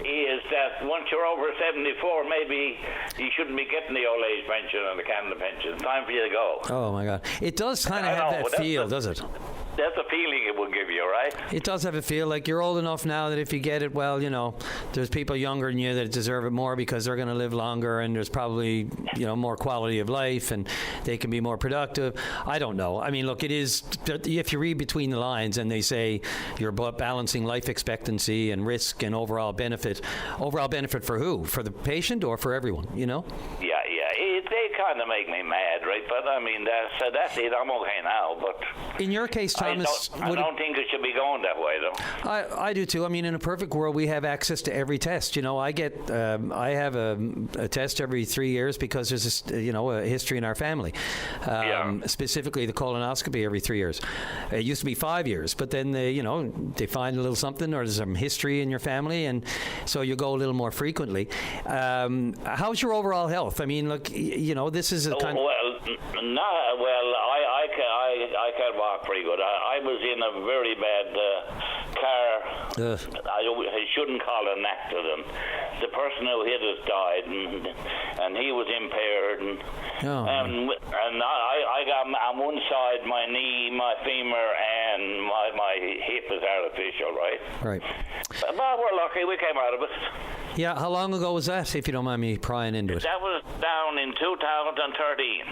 is that once you're over 74, maybe you shouldn't be getting the old age pension and the Canada pension. It's time for you to go. Oh, my God. It does kind of have that feel, does it? That's the feeling it will give you, right? It does have a feel like you're old enough now that if you get it, well, you know, there's people younger than you that deserve it more because they're going to live longer and there's probably, you know, more quality of life and they can be more productive. I don't know. I mean, look, it is, if you read between the lines and they say you're balancing life expectancy and risk and overall benefit for who? For the patient or for everyone, you know? Yeah. They kind of make me mad, right? But I mean, that's it. I'm okay now. But in your case, Thomas, I don't think it should be going that way, though. I do too. I mean, in a perfect world, we have access to every test. You know, I have a test every 3 years because there's a history in our family. Specifically, the colonoscopy every 3 years. It used to be 5 years, but then they find a little something or there's some history in your family, and so you go a little more frequently. How's your overall health? I mean, look, you know, this is a kind of... I can walk pretty good. I was in a very bad car. I shouldn't call it an accident. The person who hit us died, and he was impaired. And I got on one side my knee, my femur, and my hip is artificial, right? Right. But we're lucky. We came out of it. Yeah, how long ago was that, if you don't mind me prying into it? That was down in 2013.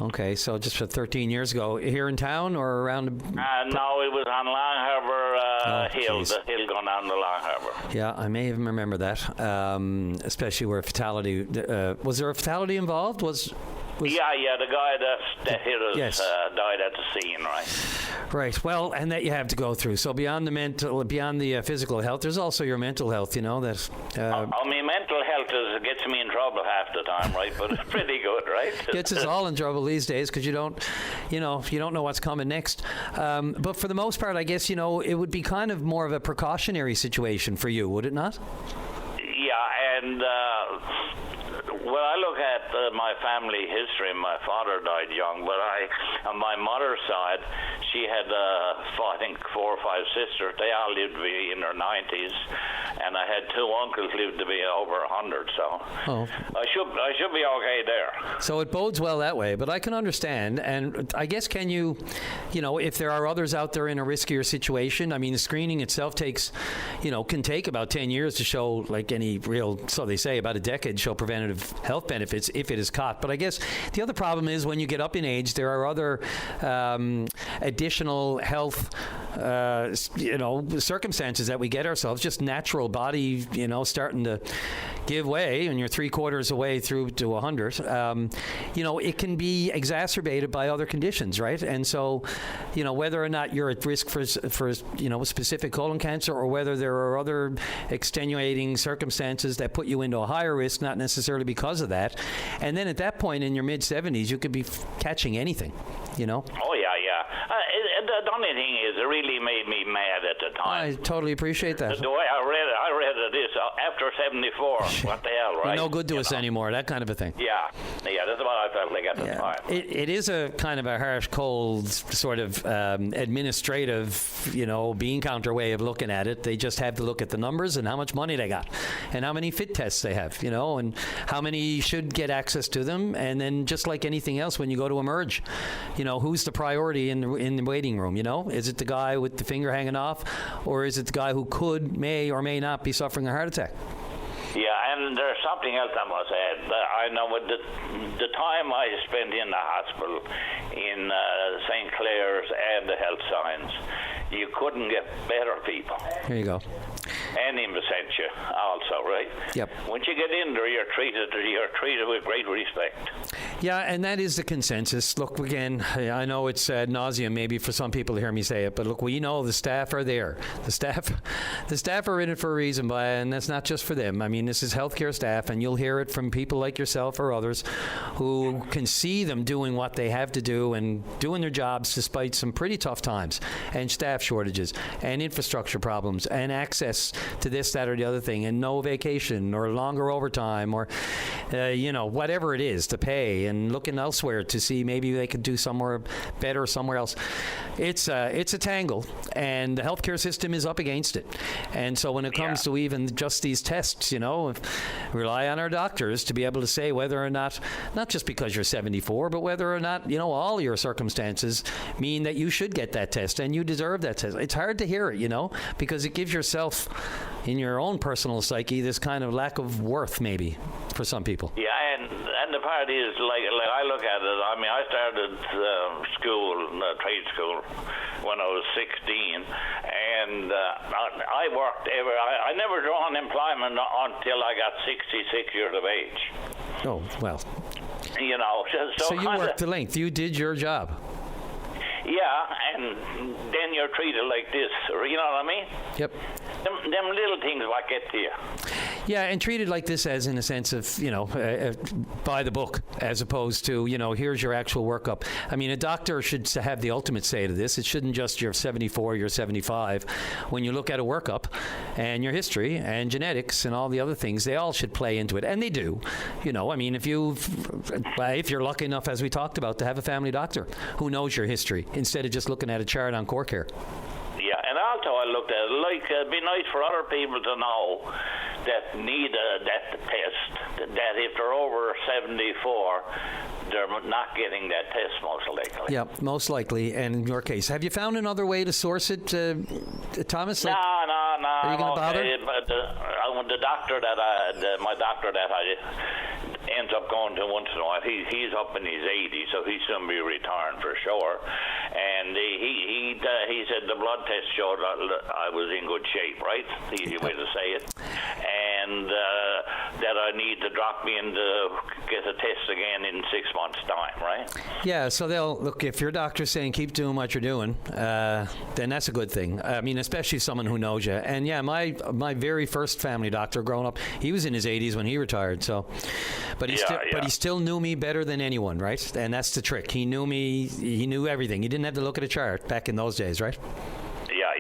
Okay, so just 13 years ago. Here in town or around? No, it was on Long Harbour Hill, geez. the hill going down to Long Harbour. Yeah, I may even remember that, especially where fatality... was there a fatality involved? Yeah, the guy that hit us died at the scene, right? Right. Well, and that you have to go through. So beyond the physical health, there's also your mental health. You know that. I mean, mental health gets me in trouble half the time, right? But it's pretty good, right? Gets us all in trouble these days because you don't know what's coming next. But for the most part, I guess it would be kind of more of a precautionary situation for you, would it not? Yeah, and. Well, I look at my family history. My father died young, but on my mother's side, she had, I think, 4 or 5 sisters. They all lived to be in their 90s, and I had 2 uncles lived to be over 100. So I should be okay there. So it bodes well that way, but I can understand. And I guess can you if there are others out there in a riskier situation? I mean, the screening itself can take about 10 years to show, like any real, so they say, about a decade show preventative health benefits if it is caught. But I guess the other problem is when you get up in age, there are other additional health circumstances that we get ourselves, just natural body starting to give way, and you're 3/4 away through to 100. It can be exacerbated by other conditions, right? And so whether or not you're at risk for specific colon cancer, or whether there are other extenuating circumstances that put you into a higher risk, not necessarily because of that. And then at that point in your mid-70s, you could be catching anything, Oh, yeah. The only thing is, it really made me mad at the time. I totally appreciate that. The way I read this after 74. What the hell, right? No good to us anymore, that kind of a thing. Yeah, that's what I felt like at the time. It is a kind of a harsh, cold, sort of administrative, bean counter way of looking at it. They just have to look at the numbers and how much money they got and how many fit tests they have, and how many should get access to them. And then just like anything else, when you go to emerge, who's the priority in the waiting room? Is it the guy with the finger hanging off, or is it the guy who may or may not be suffering a heart attack? Yeah, and there's something else I must add. I know with the time I spent in the hospital in St. Clair's and the Health Science, you couldn't get better people. There you go. And in Vicentia also, right? Yep. Once you get in there, you're treated with great respect. Yeah, and that is the consensus. Look, again, I know it's ad nauseum maybe for some people to hear me say it, but look, we know the staff are there. The staff are in it for a reason, and that's not just for them. I mean, this is healthcare staff, and you'll hear it from people like yourself or others who can see them doing what they have to do and doing their jobs despite some pretty tough times and staff shortages and infrastructure problems and access to this, that, or the other thing, and no vacation or longer overtime or, whatever it is to pay. and looking elsewhere to see maybe they could do somewhere better somewhere else. It's a tangle, and the healthcare system is up against it. And so when it comes to even just these tests, rely on our doctors to be able to say whether or not just because you're 74, but whether or not, all your circumstances mean that you should get that test and you deserve that test. It's hard to hear it, because it gives yourself, in your own personal psyche, this kind of lack of worth, maybe, for some people. Yeah, and the part is, like I look at it, I mean, I started trade school, when I was 16, and I worked I never drew unemployment until I got 66 years of age. Oh, well. So you worked the length. You did your job. Yeah, and then you're treated like this. You know what I mean? Yep. Them little things what get to you. Yeah, and treated like this as in a sense of, by the book, as opposed to, here's your actual workup. I mean, a doctor should have the ultimate say to this. It shouldn't just you're 74, you're 75. When you look at a workup and your history and genetics and all the other things, they all should play into it. And they do. I mean, if you're lucky enough, as we talked about, to have a family doctor who knows your history instead of just looking at a chart on core care. Yeah, and also I looked at it, it'd be nice for other people to know that need that test, that if they're over 74, they're not getting that test most likely. Yeah, most likely. And in your case, have you found another way to source it, Thomas? No. Are you going to bother? But the doctor my doctor that I ends up going to once in a while, he's up in his 80s, so he's soon be retiring for sure. And he said the blood test showed I was in good shape, right? The easy way to say it. And that I need to drop me in to get a test again in 6 months' time, right? Yeah, so look, if your doctor's saying keep doing what you're doing, then that's a good thing. I mean, especially someone who knows you. And yeah, my very first family doctor growing up, he was in his 80s when he retired, so... But he still knew me better than anyone, right? And that's the trick. He knew me. He knew everything. He didn't have to look at a chart back in those days, right? Yeah.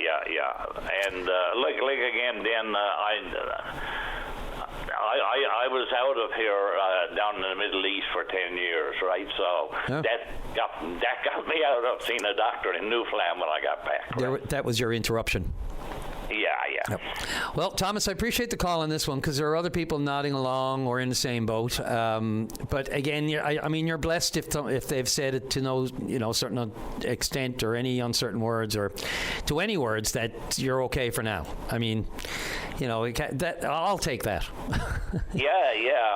And like again, then I was out of here down in the Middle East for 10 years, right? So that got me out of seeing a doctor in Newfoundland when I got back. Right? That was your interruption. Yeah. Yep. Well, Thomas, I appreciate the call on this one because there are other people nodding along or in the same boat. But again, I mean, you're blessed if they've said it to no certain extent or any uncertain words or to any words that you're okay for now. I mean, I'll take that. Yeah.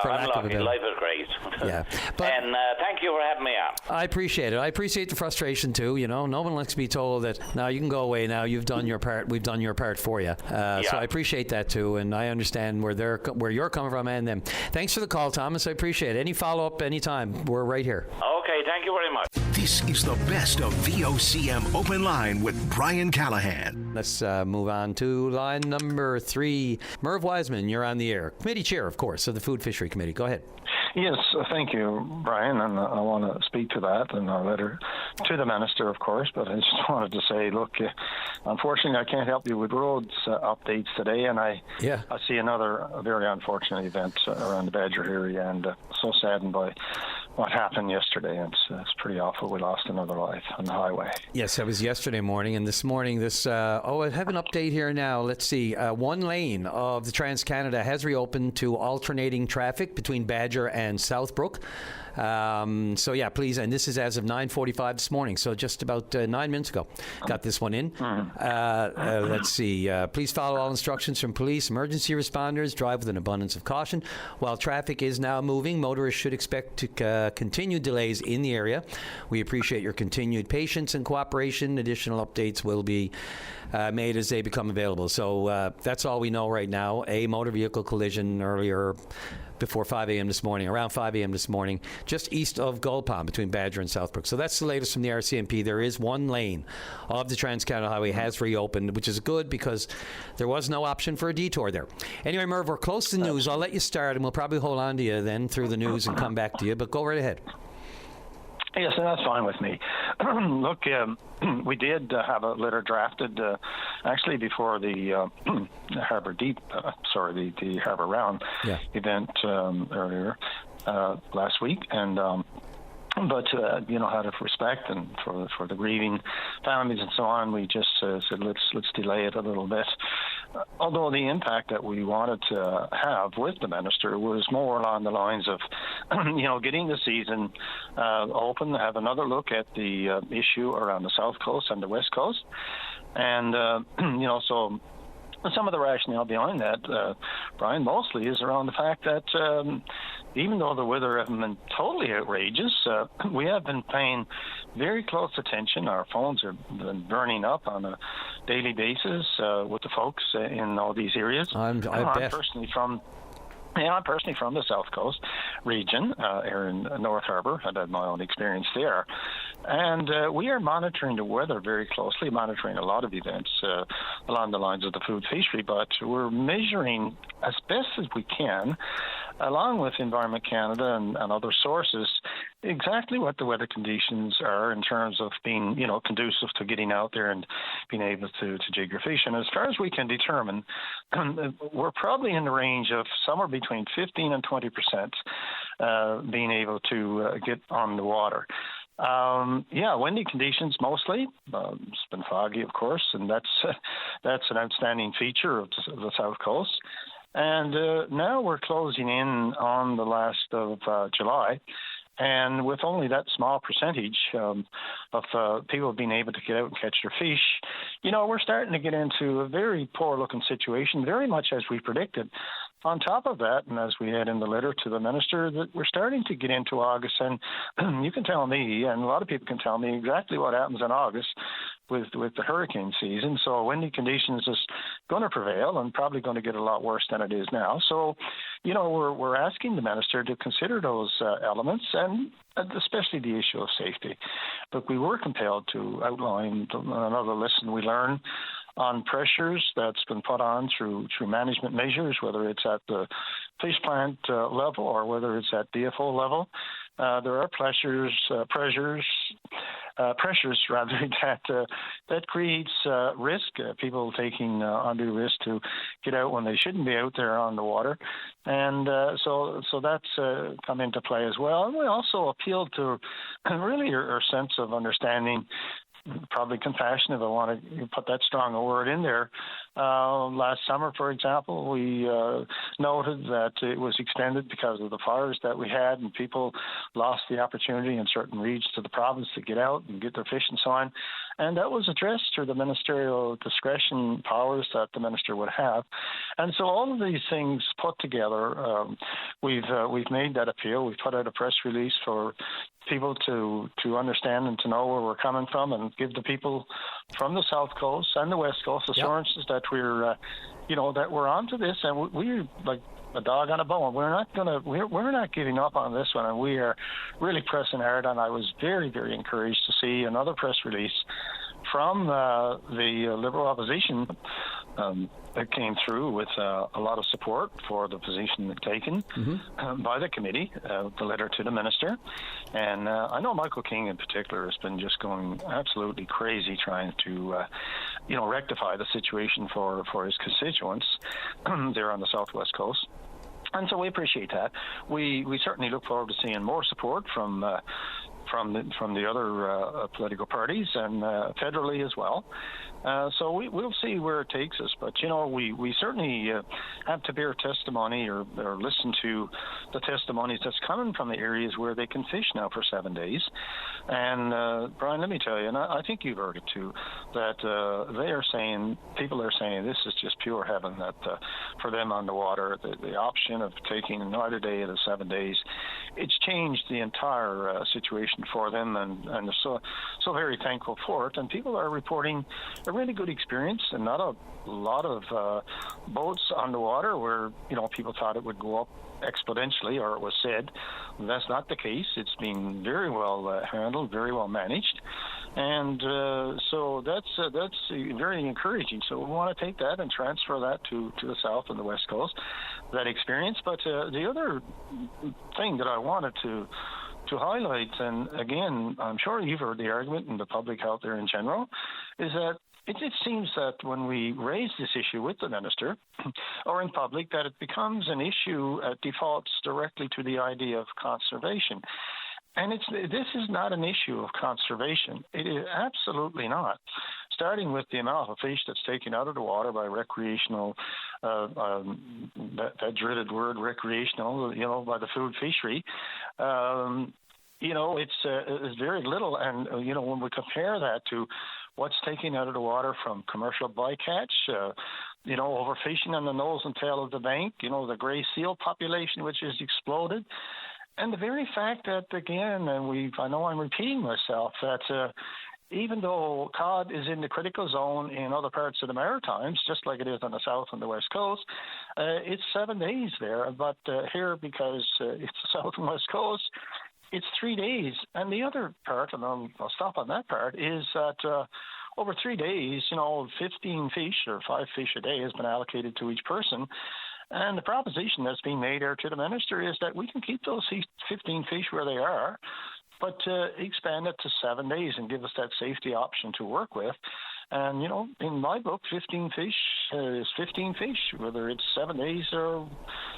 I'm lucky. Life is great. Yeah. And thank you for having me on. I appreciate it. I appreciate the frustration too. No one likes to be told that now you can go away. Now you've done your part. We've done your part for you. So I appreciate that too, and I understand where you're coming from and them. Thanks for the call, Thomas. I appreciate it. Any follow-up anytime, we're right here. Okay, thank you very much. This is the best of VOCM Open Line with Brian Callahan. Let's move on to line number 3. Merv Wiseman, you're on the air. Committee chair, of course, of the Food Fishery Committee. Go ahead. Yes, thank you, Brian, and I want to speak to that in a letter to the Minister, of course, but I just wanted to say, look, unfortunately, I can't help you with roads updates today, and I see another very unfortunate event around the Badger area, and so saddened by what happened yesterday. It's pretty awful. We lost another life on the highway. Yes, that was yesterday morning, and this morning, I have an update here now. Let's see. One lane of the Trans-Canada has reopened to alternating traffic between Badger and Southbrook. So yeah, please, and this is as of 9:45 this morning, so just about 9 minutes ago, got this one in. Let's see. Please follow all instructions from police, emergency responders, drive with an abundance of caution. While traffic is now moving, motorists should expect to continue delays in the area. We appreciate your continued patience and cooperation. Additional updates will be made as they become available. So that's all we know right now. A motor vehicle collision earlier before 5 a.m. this morning, around 5 a.m. this morning, just east of Gold Pond between Badger and Southbrook. So that's the latest from the RCMP. There is one lane of the Trans-Canada Highway has reopened, which is good because there was no option for a detour there. Anyway, Merv, we're close to the news. I'll let you start, and we'll probably hold on to you then through the news and come back to you, but go right ahead. Yes, that's fine with me. Look, we did have a letter drafted actually before the Harbour Deep, the Harbour Round event earlier last week, and But out of respect and for the grieving families and so on, we just said let's delay it a little bit. Although the impact that we wanted to have with the minister was more along the lines of, getting the season open, have another look at the issue around the South Coast and the West Coast, and so. Some of the rationale behind that, Brian, mostly is around the fact that even though the weather hasn't been totally outrageous, we have been paying very close attention. Our phones have been burning up on a daily basis with the folks in all these areas. I'm personally from the South Coast region here in North Harbour. I've had my own experience there. And we are monitoring the weather very closely, monitoring a lot of events along the lines of the food fishery, but we're measuring as best as we can, along with Environment Canada and other sources, exactly what the weather conditions are in terms of being, conducive to getting out there and being able to jig your fish. And as far as we can determine, we're probably in the range of somewhere between 15 and 20% being able to get on the water. Windy conditions mostly. It's been foggy, of course, and that's an outstanding feature of the South Coast. And now we're closing in on the last of July, and with only that small percentage of people being able to get out and catch their fish, we're starting to get into a very poor-looking situation, very much as we predicted. On top of that, and as we had in the letter to the minister, that we're starting to get into August, and you can tell me, and a lot of people can tell me exactly what happens in August with the hurricane season. So windy conditions is going to prevail and probably going to get a lot worse than it is now. So, we're asking the minister to consider those elements, and especially the issue of safety. But we were compelled to outline another lesson we learned on pressures that's been put on through management measures, whether it's at the fish plant level or whether it's at DFO level. There are pressures that creates risk. People taking undue risk to get out when they shouldn't be out there on the water, and so that's come into play as well. And we also appealed to really our sense of understanding. Probably compassion, if I want to put that strong a word in there. Last summer, for example, we noted that it was extended because of the fires that we had, and people lost the opportunity in certain regions of the province to get out and get their fish and so on. And that was addressed through the ministerial discretion powers that the minister would have. And so all of these things put together, we've made that appeal. We've put out a press release for people to understand and to know where we're coming from, and give the people from the South Coast and the West Coast assurances that we're that we're onto this, and we're like a dog on a bone. We're not giving up on this one, and we are really pressing hard. And I was very, very encouraged to see another press release from the Liberal opposition that came through with a lot of support for the position taken by the committee, the letter to the minister. And I know Michael King in particular has been just going absolutely crazy trying to, rectify the situation for his constituents there on the Southwest Coast. And so we appreciate that. We certainly look forward to seeing more support from the other political parties and federally as well. So we'll see where it takes us. But, we certainly have to bear testimony or listen to the testimonies that's coming from the areas where they can fish now for 7 days. And, Brian, let me tell you, and I think you've heard it too, that people are saying this is just pure heaven, that for them on the water, the option of taking another day out of 7 days, it's changed the entire situation for them, and they're so very thankful for it. And people are reporting a really good experience, and not a lot of boats on the water where people thought it would go up exponentially, or it was said. That's not the case. It's been very well handled, very well managed, and so that's very encouraging. So we want to take that and transfer that to the South and the West Coast, that experience. But the other thing that I wanted to highlight, and again, I'm sure you've heard the argument in the public out there in general, is that it seems that when we raise this issue with the minister or in public, that it becomes an issue that defaults directly to the idea of conservation. And this is not an issue of conservation. It is absolutely not. Starting with the amount of fish that's taken out of the water by recreational, that dreaded word recreational, by the food fishery, it's very little. And, when we compare that to what's taken out of the water from commercial bycatch, overfishing on the nose and tail of the bank, the gray seal population, which has exploded. And the very fact that, again, I know I'm repeating myself, that even though cod is in the critical zone in other parts of the Maritimes, just like it is on the south and the west coast, it's 7 days there. But here, because it's the south and west coast, it's 3 days. And the other part, and I'll stop on that part, is that over 3 days, 15 fish or 5 fish a day has been allocated to each person. And the proposition that's being made there to the minister is that we can keep those 15 fish where they are, but expand it to 7 days and give us that safety option to work with. And, in my book, 15 fish is 15 fish, whether it's 7 days or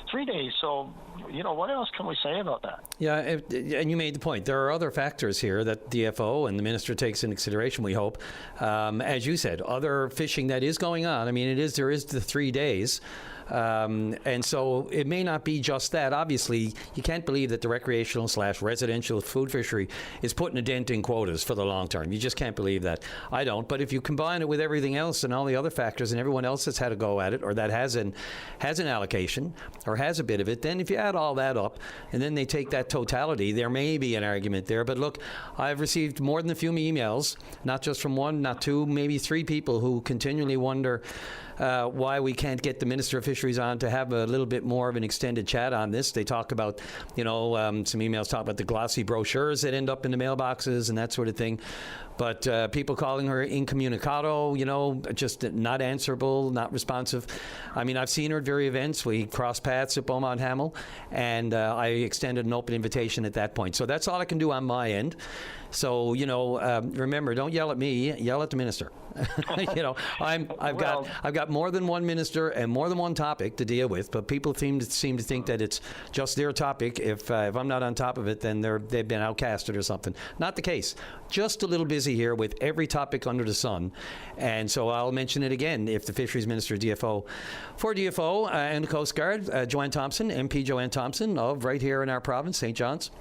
3 days. So, what else can we say about that? Yeah, and you made the point. There are other factors here that DFO and the minister takes into consideration, we hope. As you said, other fishing that is going on. I mean, there is the 3 days. And so it may not be just that. Obviously, you can't believe that the recreational/residential food fishery is putting a dent in quotas for the long term. You just can't believe that. I don't. But if you combine it with everything else and all the other factors and everyone else that's had a go at it or that has an allocation or has a bit of it, then if you add all that up and then they take that totality, there may be an argument there. But look, I've received more than a few emails, not just from one, not two, maybe 3 people who continually wonder why we can't get the Minister of Fisheries on to have a little bit more of an extended chat on this. They talk about, some emails talk about the glossy brochures that end up in the mailboxes and that sort of thing. But people calling her incommunicado, just not answerable, not responsive. I mean, I've seen her at various events. We crossed paths at Beaumont Hamel, and I extended an open invitation at that point. So that's all I can do on my end. So, remember, don't yell at me, yell at the minister. I've got more than one minister and more than one topic to deal with, but people seem to think that it's just their topic. If I'm not on top of it, then they've been outcasted or something. Not the case. Just a little busy here with every topic under the sun. And so I'll mention it again. If the Fisheries Minister for DFO and the Coast Guard, Joanne Thompson, MP Joanne Thompson of right here in our province, St. John's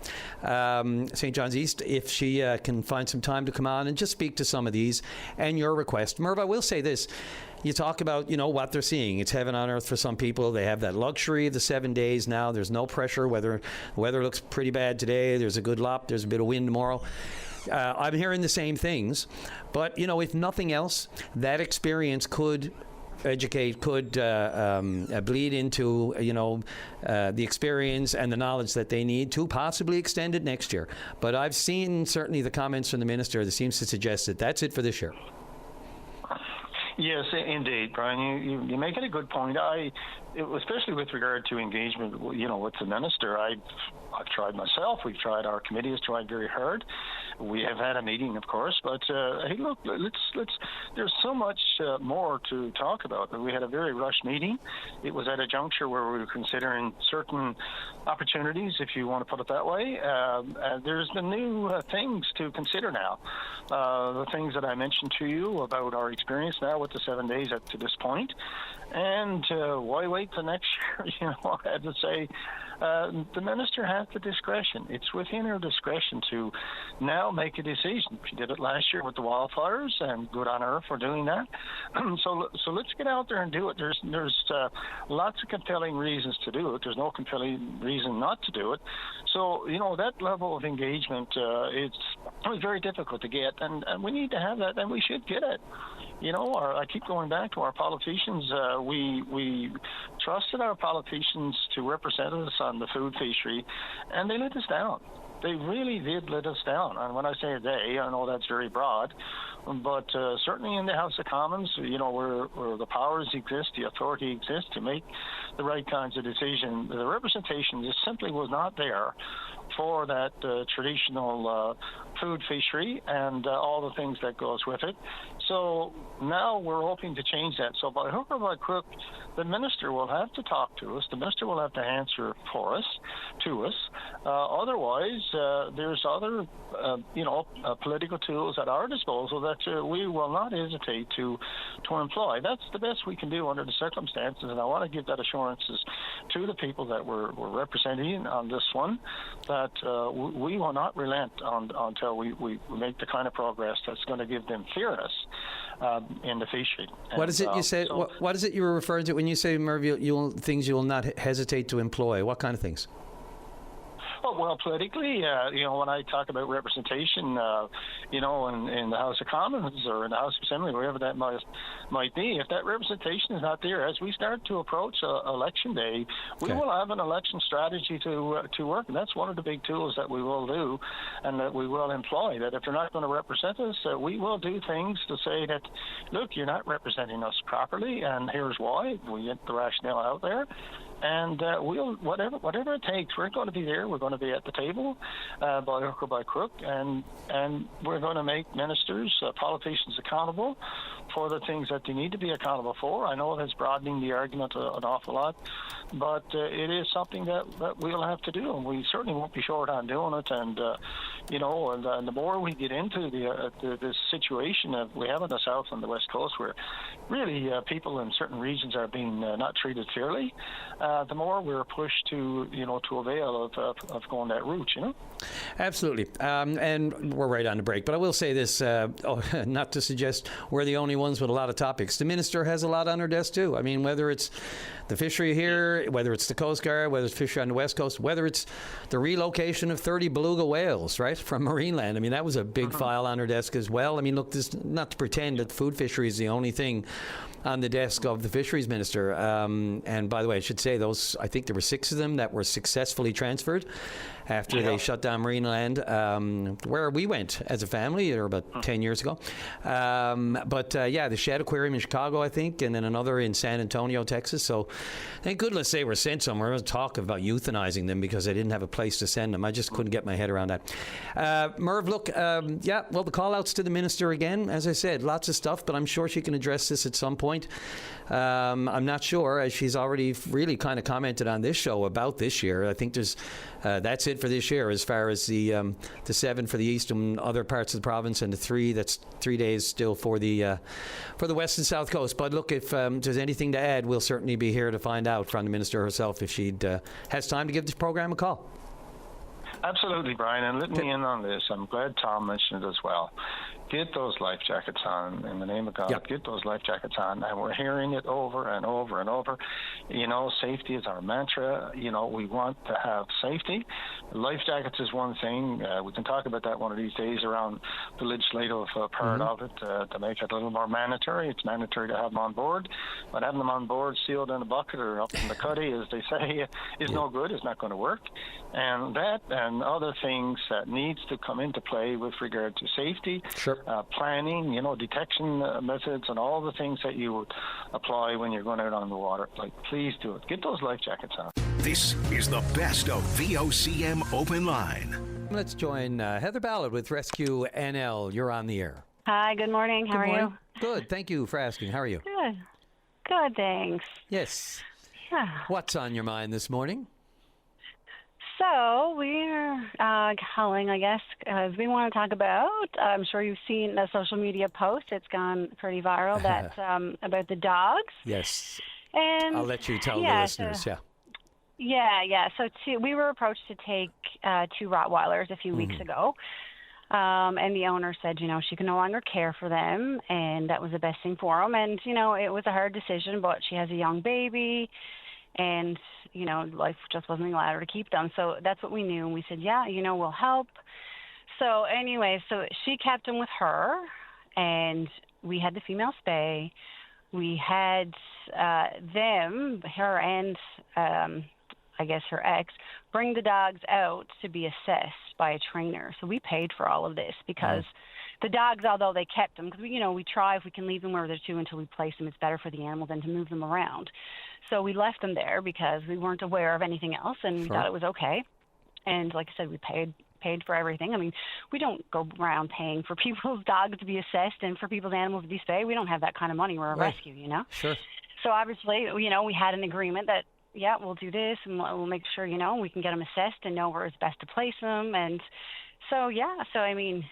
East, if she can find some time to come on and just speak to some of these and your request. Merv, I will say this. You talk about, what they're seeing. It's heaven on earth for some people. They have that luxury of the 7 days now. There's no pressure. The weather looks pretty bad today. There's a good lop. There's a bit of wind tomorrow. I'm hearing the same things. But, if nothing else, that experience could educate, could bleed into, the experience and the knowledge that they need to possibly extend it next year. But I've seen certainly the comments from the minister that seems to suggest that that's it for this year. Yes, indeed, Brian. You make it a good point. Especially with regard to engagement, with the minister, I've tried myself. We've tried. Our committee has tried very hard. We have had a meeting, of course, but hey, look, let's. There's so much more to talk about. We had a very rushed meeting. It was at a juncture where we were considering certain opportunities, if you want to put it that way. There's been new things to consider now. The things that I mentioned to you about our experience now with the 7 days up to this point, and why wait till next year? I had to say. The minister has the discretion. It's within her discretion to now make a decision. She did it last year with the wildfires, and good on her for doing that. So let's get out there and do it. There's lots of compelling reasons to do it. There's no compelling reason not to do it. So, that level of engagement, it's very difficult to get, and we need to have that, and we should get it. I keep going back to our politicians. We trusted our politicians to represent us on the food fishery, and they let us down. They really did let us down. And when I say they, I know that's very broad, but certainly in the House of Commons, where the powers exist, the authority exists to make the right kinds of decisions, the representation just simply was not there for that traditional food fishery and all the things that goes with it. So now we're hoping to change that. So by hook or by crook, the minister will have to talk to us. The minister will have to answer for us, to us. Otherwise, there's other, political tools at our disposal that we will not hesitate to employ. That's the best we can do under the circumstances, and I want to give that assurances to the people that we're representing on this one, that we will not relent until we make the kind of progress that's going to give them fairness in the fishery. What is it you say? What is it you were referring to when you say, Merv, things you will not hesitate to employ? What kind of things? Well, politically, when I talk about representation, in the House of Commons or in the House of Assembly, wherever that might be, if that representation is not there, as we start to approach election day, we will have an election strategy to work, and that's one of the big tools that we will do and that we will employ, that if they're not going to represent us, we will do things to say that, look, you're not representing us properly, and here's why. We get the rationale out there. And we'll whatever it takes, we're going to be there. We're going to be at the table, by hook or by crook, and we're going to make ministers, politicians accountable for the things that they need to be accountable for. I know that's broadening the argument an awful lot, but it is something that we'll have to do, and we certainly won't be short on doing it. And and the more we get into this situation that we have in the south and the west coast, where really people in certain regions are being not treated fairly, the more we're pushed to avail of going that route, Absolutely. And we're right on the break. But I will say this, not to suggest we're the only ones with a lot of topics. The minister has a lot on her desk, too. I mean, whether it's the fishery here, whether it's the Coast Guard, whether it's fishery on the West Coast, whether it's the relocation of 30 beluga whales, right, from Marineland. I mean, that was a big file on her desk as well. I mean, look, this, not to pretend that food fishery is the only thing on the desk of the fisheries minister. And by the way, I should say I think there were 6 of them that were successfully transferred after they shut down Marineland, where we went as a family, or about 10 years ago. The Shedd Aquarium in Chicago, I think, and then another in San Antonio, Texas. So thank goodness they were sent somewhere. I was talking about euthanizing them because I didn't have a place to send them. I just couldn't get my head around that. Merv, look, the call-outs to the minister again, as I said, lots of stuff, but I'm sure she can address this at some point. I'm not sure, as she's already really kind of commented on this show about this year. I think there's that's it for this year as far as the 7 for the east and other parts of the province, and the 3, that's 3 days still for the west and south coast. But look, if there's anything to add, we'll certainly be here to find out from the minister herself if she has time to give this program a call. Absolutely, Brian, and let me in on this. I'm glad Tom mentioned it as well. Get those life jackets on, in the name of God. Yep. Get those life jackets on, and we're hearing it over and over and over. Safety is our mantra. We want to have safety. Life jackets is one thing. We can talk about that one of these days around the legislative part of it to make it a little more mandatory. It's mandatory to have them on board, but having them on board sealed in a bucket or up in the cuddy, as they say, is no good. It's not going to work. And that and other things that needs to come into play with regard to safety. Sure. Planning, detection methods, and all the things that you would apply when you're going out on the water. Please do it. Get those life jackets on. This is the best of VOCM Open Line. Let's join Heather Ballard with Rescue NL. You're on the air. Hi, good morning. How are you? Good. Thank you for asking. How are you? Good. Good, thanks. Yes. Yeah. What's on your mind this morning? So we're calling, I guess, because we want to talk about, I'm sure you've seen the social media post. It's gone pretty viral. That's about the dogs. Yes. And I'll let you tell the listeners, Yeah. So we were approached to take 2 Rottweilers a few weeks ago. And the owner said, she could no longer care for them, and that was the best thing for them. And, it was a hard decision, but she has a young baby, and life just wasn't allowed her to keep them. So that's what we knew. And we said, we'll help. So anyway, so she kept them with her, and we had the female spay. We had her and I guess her ex, bring the dogs out to be assessed by a trainer. So we paid for all of this because the dogs, although they kept them, because we try, if we can leave them where they're to until we place them, it's better for the animal than to move them around. So we left them there because we weren't aware of anything else, and we thought it was okay. And like I said, we paid paid for everything. I mean, we don't go around paying for people's dogs to be assessed and for people's animals to be spayed. We don't have that kind of money. We're a rescue, you know? Sure. So obviously, you know, we had an agreement that, yeah, we'll do this and we'll make sure, you know, we can get them assessed and know where it's best to place them. And so, yeah, so I mean,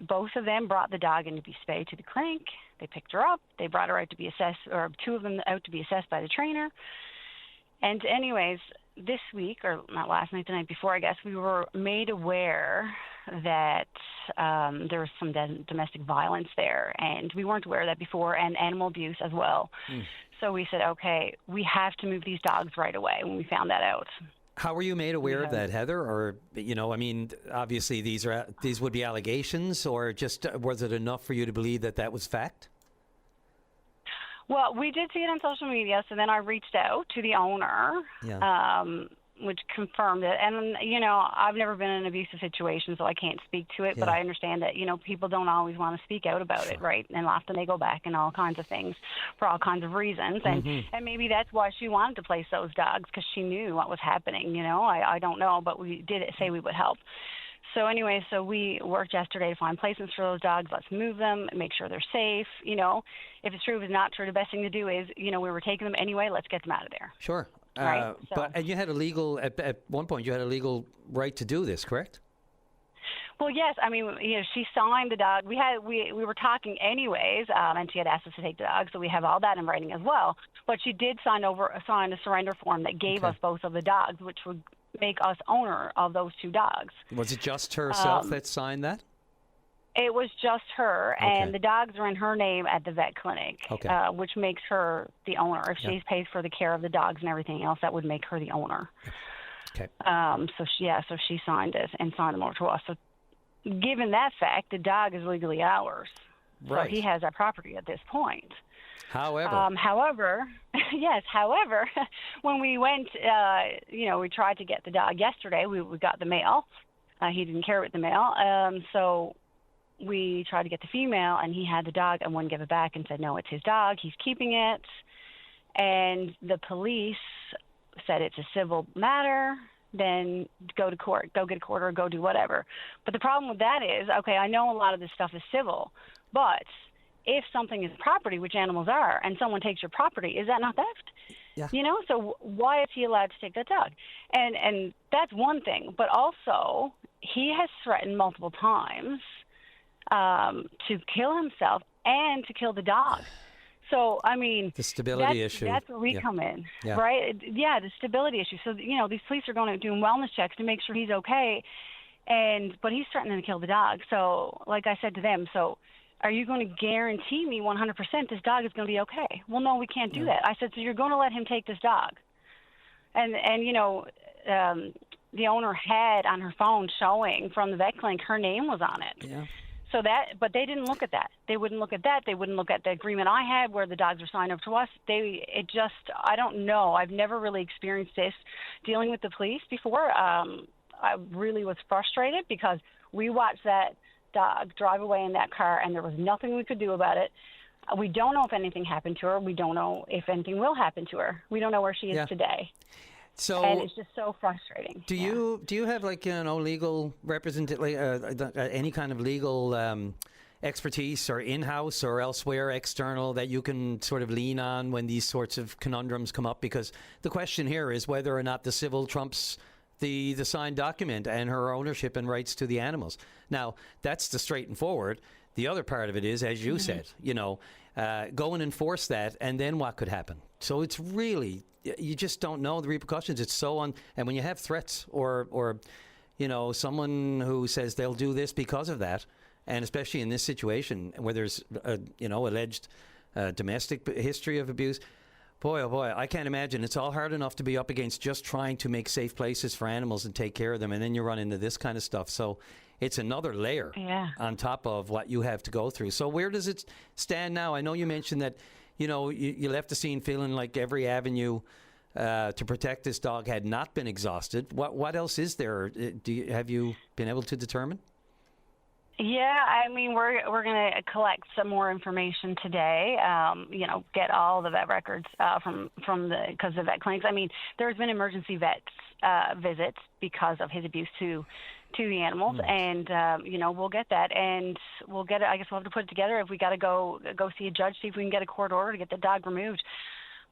both of them brought the dog in to be spayed to the clinic. They picked her up. They brought her out to be assessed, or two of them out to be assessed by the trainer. And anyways, this week, or not last night, the night before, I guess, we were made aware that there was some domestic violence there, and we weren't aware of that before, and animal abuse as well. So we said, okay, we have to move these dogs right away when we found that out. How were you made aware of that, Heather? Or, you know, I mean, obviously these would be allegations, or just was it enough for you to believe that that was fact? Well, we did see it on social media, so then I reached out to the owner, which confirmed it. And, you know, I've never been in an abusive situation, so I can't speak to it, but I understand that, you know, people don't always want to speak out about it, right? And often they go back and all kinds of things for all kinds of reasons. And maybe that's why she wanted to place those dogs, because she knew what was happening, you know. I don't know, but we did say we would help. So anyway, so we worked yesterday to find placements for those dogs. Let's move them, make sure they're safe. You know, if it's true, if it's not true, the best thing to do is, you know, we were taking them anyway. Let's get them out of there. Sure. Right. And you had a legal, at one point, you had a legal right to do this, correct? Well, yes. I mean, you know, she signed the dog. We were talking anyways, and she had asked us to take the dog, so we have all that in writing as well. But she did sign a surrender form that gave us both of the dogs, which would make us owner of those two dogs. Was it just herself that signed that? It was just her, and the dogs are in her name at the vet clinic, which makes her the owner. If she pays for the care of the dogs and everything else, that would make her the owner. Okay. So she signed it and signed them over to us. So given that fact, the dog is legally ours. Right. So he has our property at this point. However, However, when we went, you know, we tried to get the dog yesterday. We got the male. He didn't care with the male. So we tried to get the female, and he had the dog and wouldn't give it back and said, no, it's his dog. He's keeping it. And the police said it's a civil matter. Then go to court, go get a court, or go do whatever. But the problem with that is, okay, I know a lot of this stuff is civil, but if something is property, which animals are, and someone takes your property, is that not theft? Yeah. You know, so why is he allowed to take that dog? And that's one thing. But also, he has threatened multiple times to kill himself and to kill the dog. So, I mean, the stability issue. That's where we come in, right? Yeah, the stability issue. So, you know, these police are going to do wellness checks to make sure he's okay, but he's threatening to kill the dog. So, like I said to them, so are you going to guarantee me 100% this dog is going to be okay? Well, no, we can't do that. I said, so you're going to let him take this dog. And you know, the owner had on her phone showing from the vet clinic, her name was on it. Yeah. So but they didn't look at that. They wouldn't look at that. They wouldn't look at the agreement I had where the dogs were signed over to us. I don't know. I've never really experienced this dealing with the police before. I really was frustrated because we watched that dog drive away in that car, and there was nothing we could do about it. We don't know if anything happened to her. We don't know if anything will happen to her. We don't know where she is today. So, and it's just so frustrating. Do you have, like, you know, legal any kind of legal expertise, or in-house or elsewhere external, that you can sort of lean on when these sorts of conundrums come up? Because the question here is whether or not the civil trumps the signed document and her ownership and rights to the animals. Now, that's the straight and forward. The other part of it is, as you said, you know, go and enforce that, and then what could happen? So it's really, you just don't know the repercussions. It's so and when you have threats or you know, someone who says they'll do this because of that, and especially in this situation where there's you know, alleged domestic history of abuse. Boy, oh boy, I can't imagine. It's all hard enough to be up against just trying to make safe places for animals and take care of them, and then you run into this kind of stuff. So it's another layer on top of what you have to go through. So where does it stand now? I know you mentioned that, you know, you left the scene feeling like every avenue to protect this dog had not been exhausted. What else is there? Have you been able to determine? Yeah, I mean, we're going to collect some more information today. You know, get all the vet records because the vet clinics. I mean, there's been emergency vets visits because of his abuse to to the animals, and we'll get that, and we'll get it. I guess we'll have to put it together if we got to go see a judge, see if we can get a court order to get the dog removed.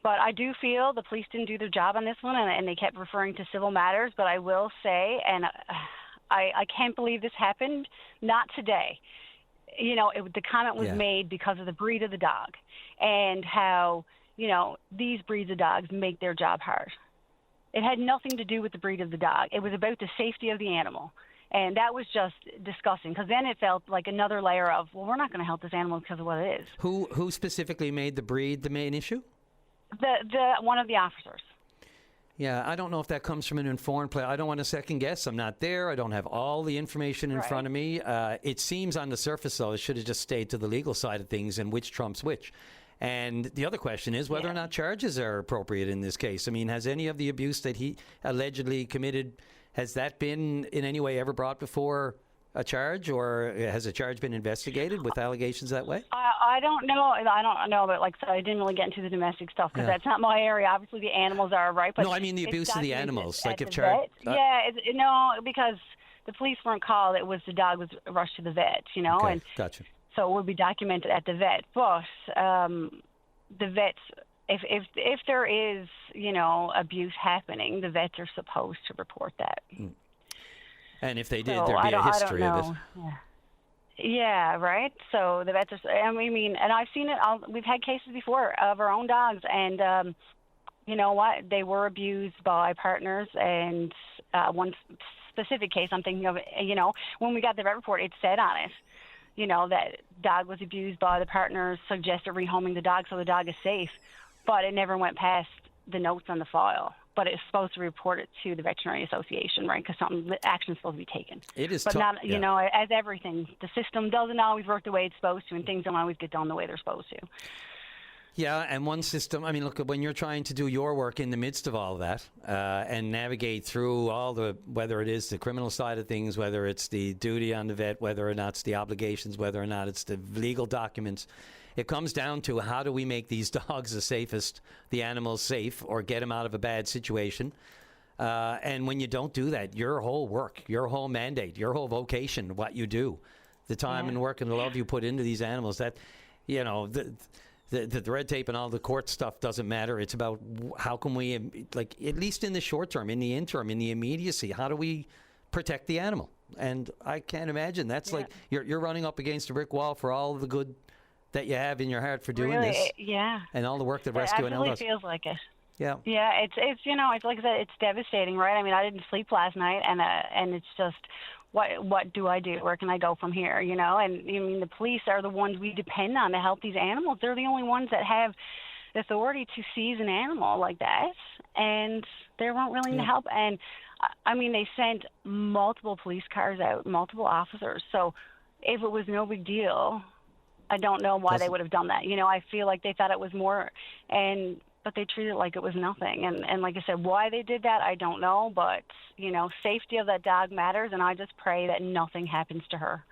But I do feel the police didn't do their job on this one, and they kept referring to civil matters. But I will say, and I can't believe this happened, not today. The comment was made because of the breed of the dog and how, these breeds of dogs make their job hard. It had nothing to do with the breed of the dog. It was about the safety of the animal. And that was just disgusting, because then it felt like another layer of, well, we're not going to help this animal because of what it is. Who specifically made the breed the main issue? The one of the officers. Yeah, I don't know if that comes from an informed play. I don't want to second guess. I'm not there. I don't have all the information in front of me. It seems on the surface, though, it should have just stayed to the legal side of things and which trumps which. And the other question is whether or not charges are appropriate in this case. I mean, has any of the abuse that he allegedly committed, has that been in any way ever brought before a charge, or has a charge been investigated with allegations that way? I don't know. I don't know, but like I said, I didn't really get into the domestic stuff because that's not my area. Obviously, the animals are right. But no, I mean the abuse of the animals. Like if charged. Because the police weren't called. It was the dog was rushed to the vet. Okay, and gotcha. So it would be documented at the vet. But the vets, if there is abuse happening, the vets are supposed to report that. Mm. And if they did, there'd be a history of it. Yeah, right. So the vets are, and I've seen it. We've had cases before of our own dogs, and you know what? They were abused by partners. And one specific case I'm thinking of, when we got the vet report, it said on it, that dog was abused by the partners, suggested rehoming the dog so the dog is safe, but it never went past the notes on the file. But it's supposed to report it to the Veterinary Association, right? Because action is supposed to be taken. It is, but not, as everything, the system doesn't always work the way it's supposed to, and things don't always get done the way they're supposed to. Yeah, and one system, look, when you're trying to do your work in the midst of all of that and navigate through all whether it is the criminal side of things, whether it's the duty on the vet, whether or not it's the obligations, whether or not it's the legal documents, it comes down to how do we make these dogs the animals safe, or get them out of a bad situation. And when you don't do that, your whole work, your whole mandate, your whole vocation, what you do, the time and work and the love you put into these animals, that, the red tape and all the court stuff doesn't matter. It's about how can we, at least in the short term, in the interim, in the immediacy, how do we protect the animal? And I can't imagine. That's like you're running up against a brick wall for all of the good that you have in your heart for doing this. Yeah. And all the work that Rescue and does. It feels like it. Yeah. Yeah, it's it's like I said, it's devastating, right? I didn't sleep last night, and it's just what do I do? Where can I go from here? And the police are the ones we depend on to help these animals. They're the only ones that have the authority to seize an animal like that, and they weren't willing to help. And they sent multiple police cars out, multiple officers. So if it was no big deal, I don't know why they would have done that. I feel like they thought it was more, but they treated it like it was nothing. And like I said, why they did that, I don't know. But, safety of that dog matters, and I just pray that nothing happens to her.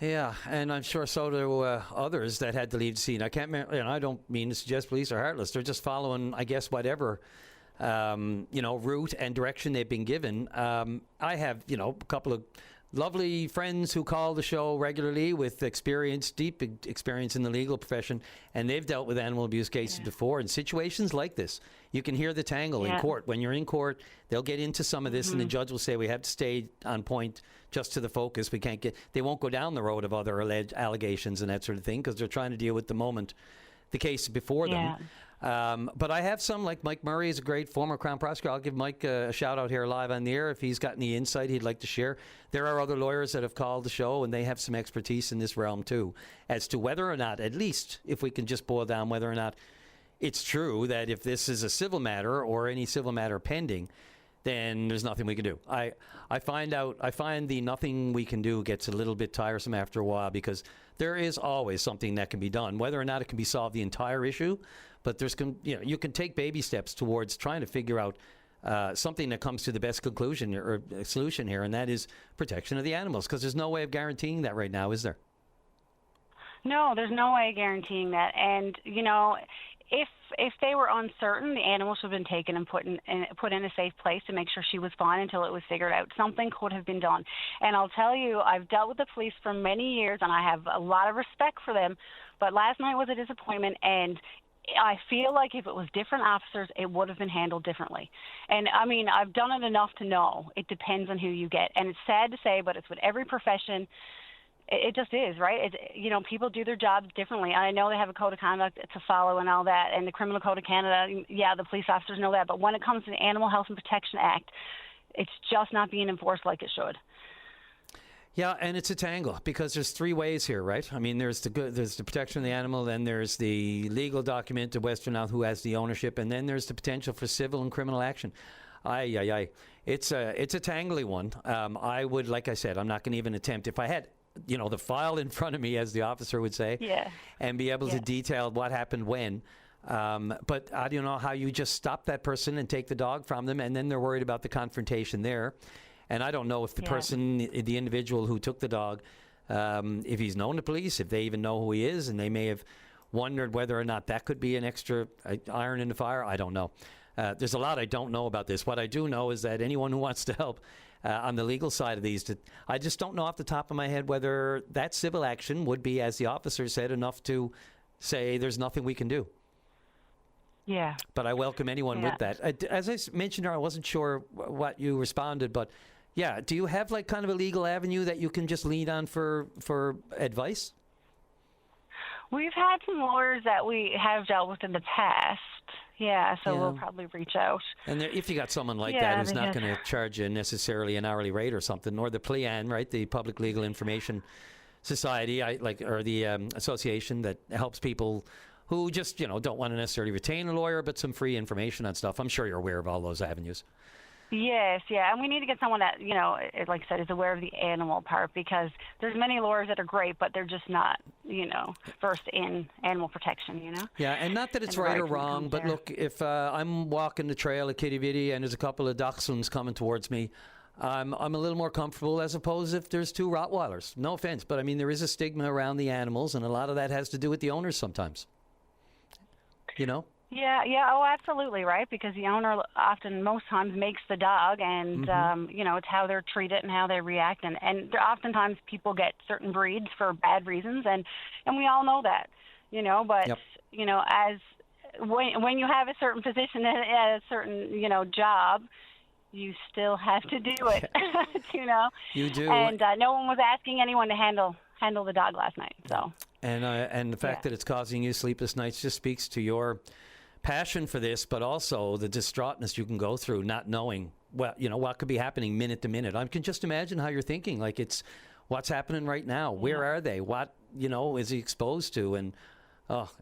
Yeah, and I'm sure so do others that had to leave the scene. I can't, I don't mean to suggest police are heartless. They're just following, I guess, whatever, route and direction they've been given. I have, a couple of lovely friends who call the show regularly with deep experience in the legal profession, and they've dealt with animal abuse cases before. In situations like this, you can hear the tangle in court. When you're in court, they'll get into some of this, and the judge will say, we have to stay on point just to the focus. They won't go down the road of other alleged allegations and that sort of thing, because they're trying to deal with the case before them. But I have some, like Mike Murray is a great former Crown prosecutor. I'll give Mike a shout out here live on the air if he's got any insight he'd like to share. There are other lawyers that have called the show, and they have some expertise in this realm too, as to whether or not, at least if we can just boil down whether or not it's true that if this is a civil matter or any civil matter pending, then there's nothing we can do. I find the nothing we can do gets a little bit tiresome after a while, because there is always something that can be done, whether or not it can be solved the entire issue. But you can take baby steps towards trying to figure out something that comes to the best conclusion or solution here, and that is protection of the animals, because there's no way of guaranteeing that right now, is there? No, there's no way of guaranteeing that. And, if if they were uncertain, the animal should have been taken and put in a safe place to make sure she was fine until it was figured out. Something could have been done. And I'll tell you, I've dealt with the police for many years, and I have a lot of respect for them. But last night was a disappointment, and I feel like if it was different officers, it would have been handled differently. And, I mean, I've done it enough to know it depends on who you get. And it's sad to say, but it's with every profession. It just is, right? People do their jobs differently. I know they have a code of conduct to follow and all that, and the Criminal Code of Canada, yeah, the police officers know that. But when it comes to the Animal Health and Protection Act, it's just not being enforced like it should. Yeah, and it's a tangle because there's three ways here, right? I mean, there's the protection of the animal, then there's the legal document of Western Isles who has the ownership, and then there's the potential for civil and criminal action. It's a tangly one. I would, like I said, I'm not going to even attempt. If I had, the file in front of me, as the officer would say, and be able to detail what happened when. But I don't know how you just stop that person and take the dog from them, and then they're worried about the confrontation there. And I don't know if the person, the individual who took the dog, if he's known to police, if they even know who he is, and they may have wondered whether or not that could be an extra iron in the fire. I don't know. There's a lot I don't know about this. What I do know is that anyone who wants to help on the legal side of these, I just don't know off the top of my head whether that civil action would be, as the officer said, enough to say there's nothing we can do. Yeah. But I welcome anyone with that. As I mentioned, I wasn't sure what you responded, but yeah, do you have like kind of a legal avenue that you can just lean on for advice? We've had some lawyers that we have dealt with in the past. Yeah, so we'll probably reach out. And if you got someone like that who's not going to charge you necessarily an hourly rate or something, or the PLIAN, right, the Public Legal Information Society, or the association that helps people who just, don't want to necessarily retain a lawyer, but some free information on stuff. I'm sure you're aware of all those avenues. Yes, and we need to get someone that, like I said, is aware of the animal part, because there's many lawyers that are great, but they're just not, versed in animal protection, Yeah, and not that it's right or wrong, but look, if I'm walking the trail at Kitty Vitty and there's a couple of dachshunds coming towards me, I'm a little more comfortable as opposed if there's two Rottweilers. No offense, but I mean, there is a stigma around the animals, and a lot of that has to do with the owners sometimes. Yeah, oh, absolutely, right, because the owner most times makes the dog, and, it's how they're treated and how they react, and oftentimes people get certain breeds for bad reasons, and we all know that, but, as when you have a certain position at a certain, job, you still have to do it, You do. And no one was asking anyone to handle the dog last night, so. And the fact that it's causing you sleepless nights just speaks to your passion for this, but also the distraughtness you can go through not knowing what could be happening minute to minute. I can just imagine how you're thinking, like it's what's happening right now. Where are they? What, is he exposed to? And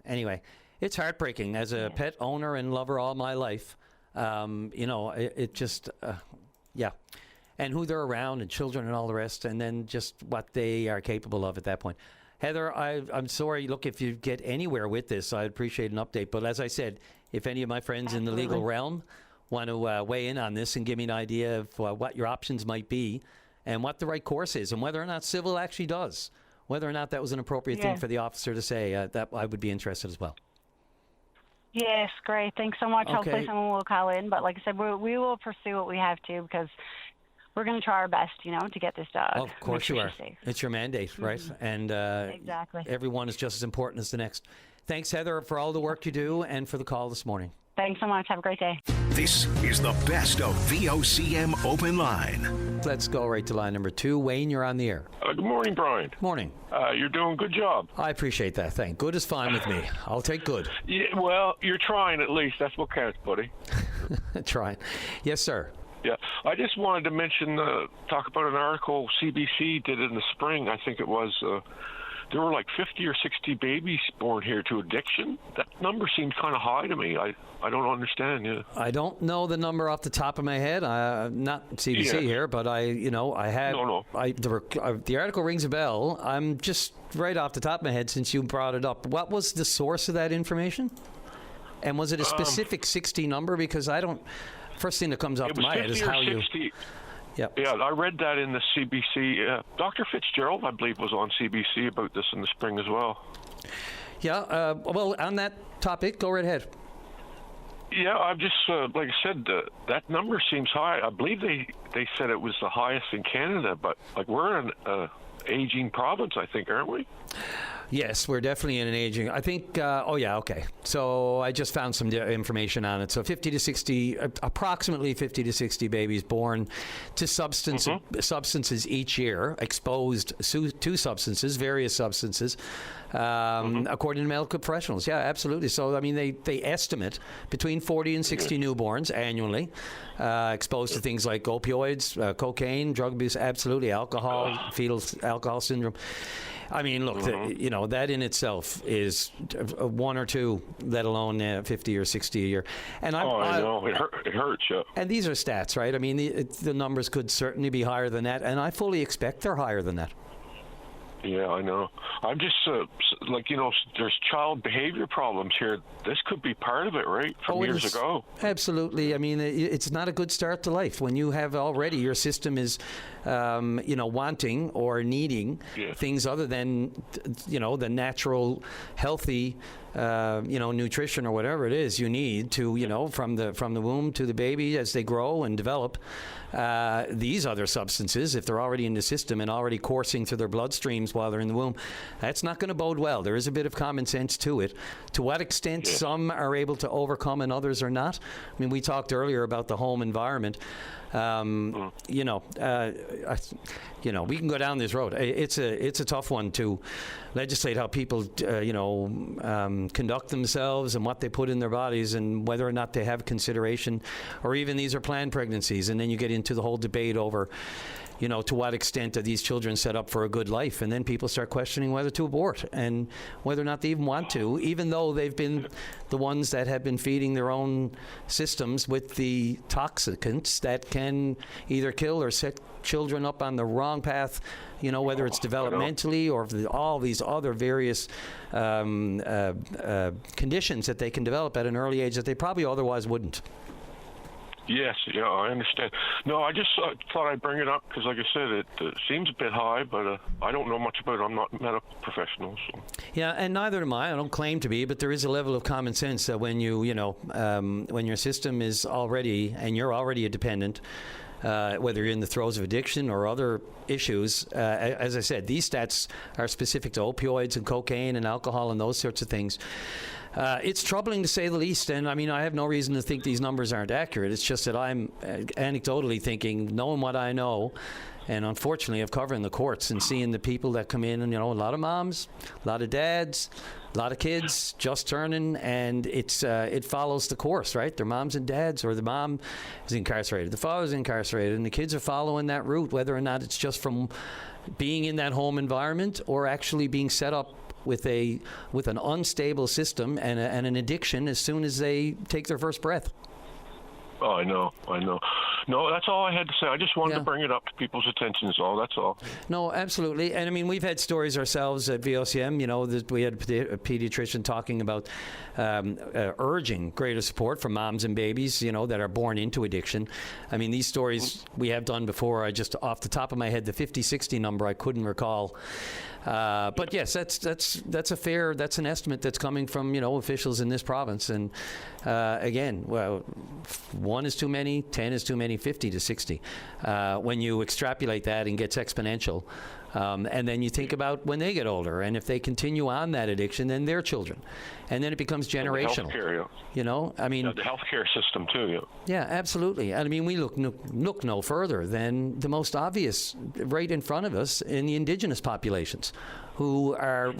anyway, it's heartbreaking. As a pet owner and lover all my life, it just, and who they're around and children and all the rest, and then just what they are capable of at that point. Heather, I'm sorry. Look, if you get anywhere with this, I'd appreciate an update. But as I said, if any of my friends in the legal realm want to weigh in on this and give me an idea of what your options might be and what the right course is and whether or not civil actually does, whether or not that was an appropriate thing for the officer to say, that I would be interested as well. Yes, great. Thanks so much. Okay. Hopefully someone will call in. But like I said, we will pursue what we have to, because we're going to try our best, to get this dog. Oh, of course you are. Safe. It's your mandate, right? And exactly. Everyone is just as important as the next. Thanks, Heather, for all the work you do and for the call this morning. Thanks so much. Have a great day. This is the best of VOCM Open Line. Let's go right to line number 2. Wayne, you're on the air. Good morning, Brian. Morning. You're doing a good job. I appreciate that. Thank. Good is fine with me. I'll take good. Yeah, well, you're trying at least. That's what counts, buddy. Trying. Yes, sir. Yeah, I just wanted to mention, talk about an article CBC did in the spring. I think it was, there were like 50 or 60 babies born here to addiction. That number seemed kind of high to me. I don't understand. Yeah. I don't know the number off the top of my head. Not CBC here, but I had. No. The article rings a bell. I'm just right off the top of my head since you brought it up. What was the source of that information? And was it a specific 60 number? Because I don't. First thing that comes off my head is how 60. You. Yep. Yeah, I read that in the CBC. Dr. Fitzgerald, I believe, was on CBC about this in the spring as well. Yeah. Well, on that topic, go right ahead. Yeah, I'm just like I said, that number seems high. I believe they said it was the highest in Canada, but like we're an aging province, I think, aren't we? Yes, we're definitely in an aging. I think. Okay. So I just found some information on it. So approximately 50 to 60 babies born to substances each year, exposed to substances, various substances, according to medical professionals. Yeah, absolutely. So I mean, they estimate between 40 and 60 newborns annually exposed to things like opioids, cocaine, drug abuse, absolutely, alcohol, fetal alcohol syndrome. I mean, look, that in itself is one or two, let alone 50 or 60 a year. And I know. It hurts, yeah. And these are stats, right? I mean, the numbers could certainly be higher than that, and I fully expect they're higher than that. Yeah, I know. I'm just, there's child behavior problems here. This could be part of it, right, from years ago. Absolutely. I mean, it's not a good start to life when you have already your system is, wanting or needing things other than, the natural, healthy, nutrition or whatever it is you need to, from the womb to the baby as they grow and develop. These other substances, if they're already in the system and already coursing through their bloodstreams while they're in the womb, that's not going to bode well. There is a bit of common sense to it. To what extent some are able to overcome and others are not. I mean, we talked earlier about the home environment. We can go down this road. It's a tough one to legislate how people, conduct themselves and what they put in their bodies and whether or not they have consideration, or even these are planned pregnancies. And then you get into the whole debate over, to what extent are these children set up for a good life? And then people start questioning whether to abort and whether or not they even want to, even though they've been the ones that have been feeding their own systems with the toxicants that can either kill or set children up on the wrong path, whether it's developmentally or all these other various conditions that they can develop at an early age that they probably otherwise wouldn't. Yes, yeah, I understand. No, I just thought I'd bring it up because, like I said, it seems a bit high, but I don't know much about it. I'm not a medical professional. So. Yeah, and neither am I. I don't claim to be, but there is a level of common sense that when when your system is already, and you're already a dependent, whether you're in the throes of addiction or other issues, as I said, these stats are specific to opioids and cocaine and alcohol and those sorts of things. It's troubling to say the least, and I mean, I have no reason to think these numbers aren't accurate. It's just that I'm anecdotally thinking, knowing what I know, and unfortunately of covering the courts and seeing the people that come in, and a lot of moms, a lot of dads, a lot of kids just turning, and it follows the course, right? Their moms and dads, or the mom is incarcerated, the father's incarcerated, and the kids are following that route, whether or not it's just from being in that home environment or actually being set up with an unstable system and an addiction as soon as they take their first breath. Oh, I know. No, that's all I had to say. I just wanted to bring it up to people's attention is all. That's all. No, absolutely. And I mean, we've had stories ourselves at VOCM, that we had a pediatrician talking about urging greater support for moms and babies, that are born into addiction. I mean, these stories we have done before. I just, off the top of my head, the 50-60 number, I couldn't recall. But yes, that's an estimate that's coming from officials in this province, and again, well, 1 is too many, 10 is too many, 50 to 60. When you extrapolate that and gets exponential, and then you think about when they get older, and if they continue on that addiction, then their children, and then it becomes generational. The healthcare, I mean, the healthcare system too. Yeah, absolutely. And I mean, we look no further than the most obvious right in front of us in the indigenous populations, who are,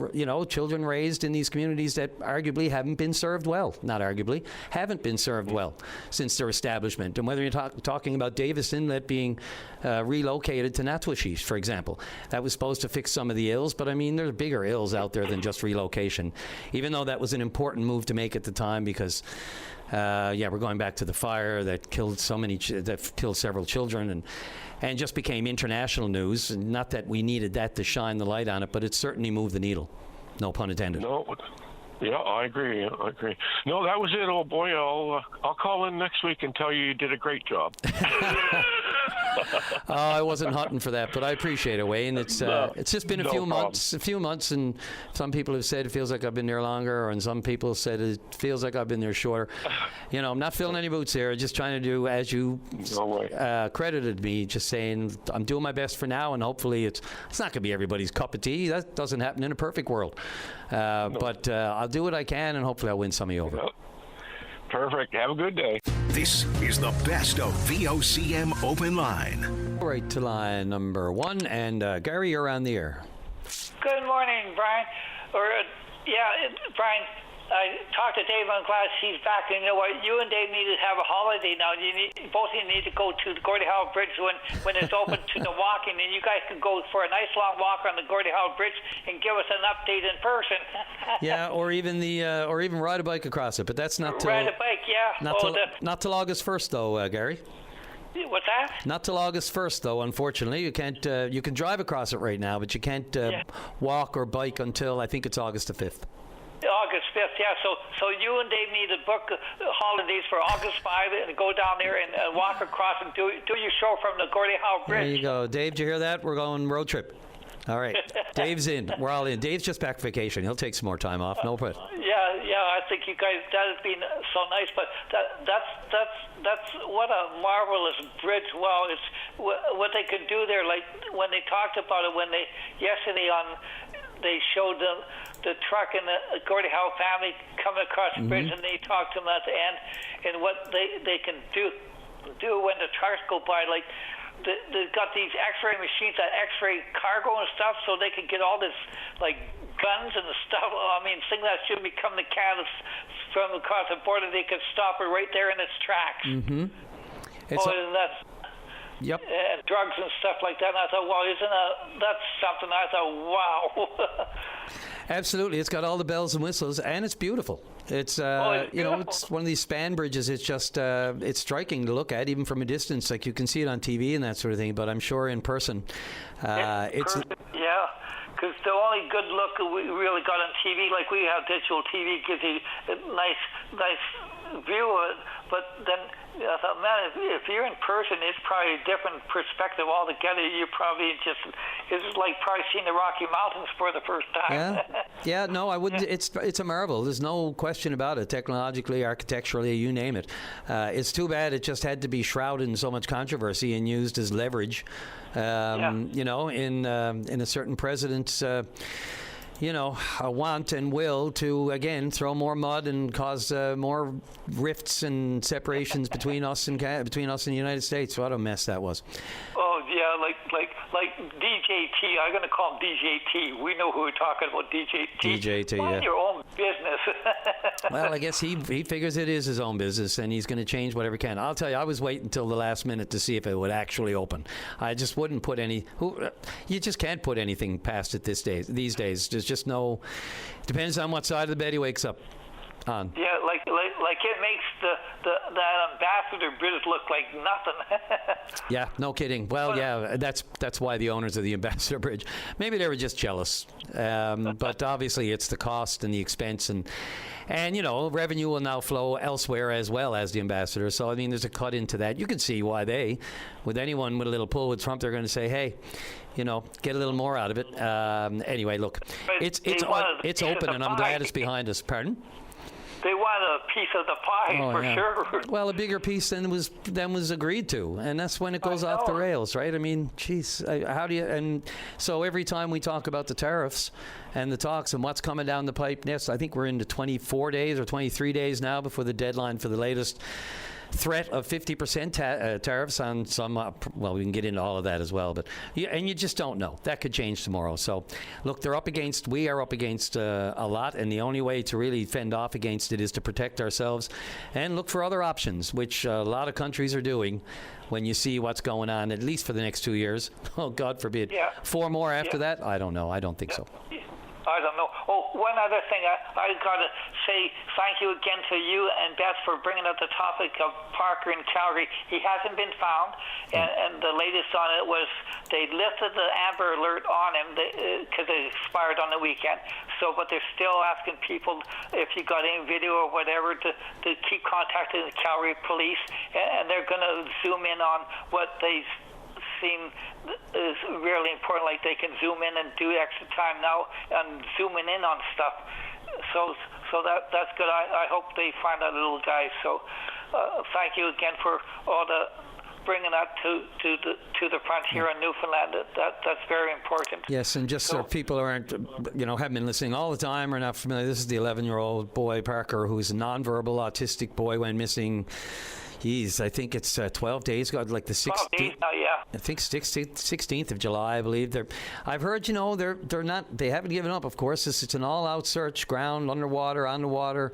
children raised in these communities that arguably haven't been served well. Not arguably, haven't been served well since their establishment. And whether you're talking about Davis Inlet being relocated to Natwashish, for example, that was supposed to fix some of the ills, but I mean, there's bigger ills out there than just relocation, even though that was an important move to make at the time because we're going back to the fire that killed several children and just became international news. Not that we needed that to shine the light on it, but it certainly moved the needle. No pun intended. No, yeah, I agree. No, that was it, old boy. I'll call in next week and tell you did a great job. I wasn't hunting for that, but I appreciate it, Wayne. It's just been a few months, and some people have said it feels like I've been there longer, and some people said it feels like I've been there shorter. I'm not filling any boots here. Just trying to do as you credited me, just saying I'm doing my best for now, and hopefully it's not going to be everybody's cup of tea. That doesn't happen in a perfect world. But I'll do what I can, and hopefully I'll win some of you over. Yep. Perfect. Have a good day. This is the best of VOCM Open Line. Right to line number 1, and Gary, you're on the air. Good morning, Brian. Brian, I talked to Dave. I'm glad he's back. And you know what? You and Dave need to have a holiday now. Both of you need to go to the Gordie Howe Bridge when it's open to the walking, and you guys can go for a nice long walk on the Gordie Howe Bridge and give us an update in person. Yeah, or even ride a bike across it. But that's not till ride a bike. Yeah. Not till August 1st, though, Gary. What's that? Not till August 1st, though. Unfortunately, you can't. You can drive across it right now, but you can't walk or bike until I think it's August the 5th. August 5th, yeah. So you and Dave need to book holidays for August 5th and go down there and walk across and do your show from the Gordie Howe Bridge. There you go. Dave, did you hear that? We're going road trip. All right. Dave's in. We're all in. Dave's just back from vacation. He'll take some more time off. No problem. Yeah. I think you guys, that has been so nice. But that's what a marvelous bridge. Well, it's what they could do there. Like when they talked about it, they showed the truck and the Gordie Howe family coming across the bridge, and they talked to them at the end, and what they can do when the trucks go by, like. They've got these X-ray machines that X-ray cargo and stuff, so they can get all this like guns and stuff. I mean, things that should be coming to Canada from across the border, they could stop it right there in its tracks. Mm-hmm. And that's and drugs and stuff like that. And I thought, well, that's something? I thought, wow. Absolutely, it's got all the bells and whistles, and it's beautiful. It's it's one of these span bridges. It's just it's striking to look at, even from a distance. Like you can see it on TV and that sort of thing, but I'm sure in person, it's. Yeah, because the only good look we really got on TV, like we have digital TV, gives you a nice view of it. But then I thought, man, if you're in person, it's probably a different perspective altogether. You probably it's like probably seeing the Rocky Mountains for the first time. Yeah. No, I wouldn't. It's a marvel. There's no question about it. Technologically, architecturally, you name it. It's too bad it just had to be shrouded in so much controversy and used as leverage. In a certain president's. A want and will to, again, throw more mud and cause more rifts and separations between us and the United States. What a mess that was. Oh, yeah, like DJT. I'm going to call him DJT. We know who we're talking about, DJT. DJT, Mind your own business. Well, I guess he figures it is his own business, and he's going to change whatever he can. I'll tell you, I was waiting until the last minute to see if it would actually open. I just wouldn't put you just can't put anything past it these days. There's just no. Depends on what side of the bed he wakes up on. Yeah, like it makes that Ambassador Bridge look like nothing. Yeah, no kidding. Well, yeah, that's why the owners of the Ambassador Bridge, maybe they were just jealous. But obviously, it's the cost and the expense and revenue will now flow elsewhere as well as the Ambassador. So I mean, there's a cut into that. You can see why with anyone with a little pull with Trump, they're going to say, hey. Get a little more out of it. Anyway, look, it's open, and I'm glad it's behind us. Pardon? They want a piece of the pie for sure. Well, a bigger piece than was agreed to, and that's when it goes off the rails, right? I mean, geez, how do you? And so every time we talk about the tariffs and the talks and what's coming down the pipe next, I think we're into 24 days or 23 days now before the deadline for the latest threat of 50% tariffs on some, we can get into all of that as well, but you just don't know. That could change tomorrow. So, look, we are up against a lot, and the only way to really fend off against it is to protect ourselves and look for other options, which a lot of countries are doing when you see what's going on, at least for the next 2 years. Oh, God forbid. Yeah. 4 more after that? I don't know. I don't think so. I don't know. Oh, one other thing. I got to say thank you again to you and Beth for bringing up the topic of Parker in Calgary. He hasn't been found, and the latest on it was they lifted the Amber Alert on him because it expired on the weekend. So, but they're still asking people if you got any video or whatever to keep contacting the Calgary police, and they're going to zoom in on what they scene is really important. Like they can zoom in and do extra time now and zooming in on stuff. So that's good. I hope they find that little guy. So thank you again for all the bringing that to the front here in Newfoundland. That's very important. Yes, and just so people who aren't, haven't been listening all the time or not familiar, this is the 11-year-old boy, Parker, who's a nonverbal autistic boy, went missing. I think it's 12 days ago, like the 16th. I think 16th of July, I believe. I've heard, they're not. They haven't given up. Of course, it's an all-out search: ground, underwater, on the water,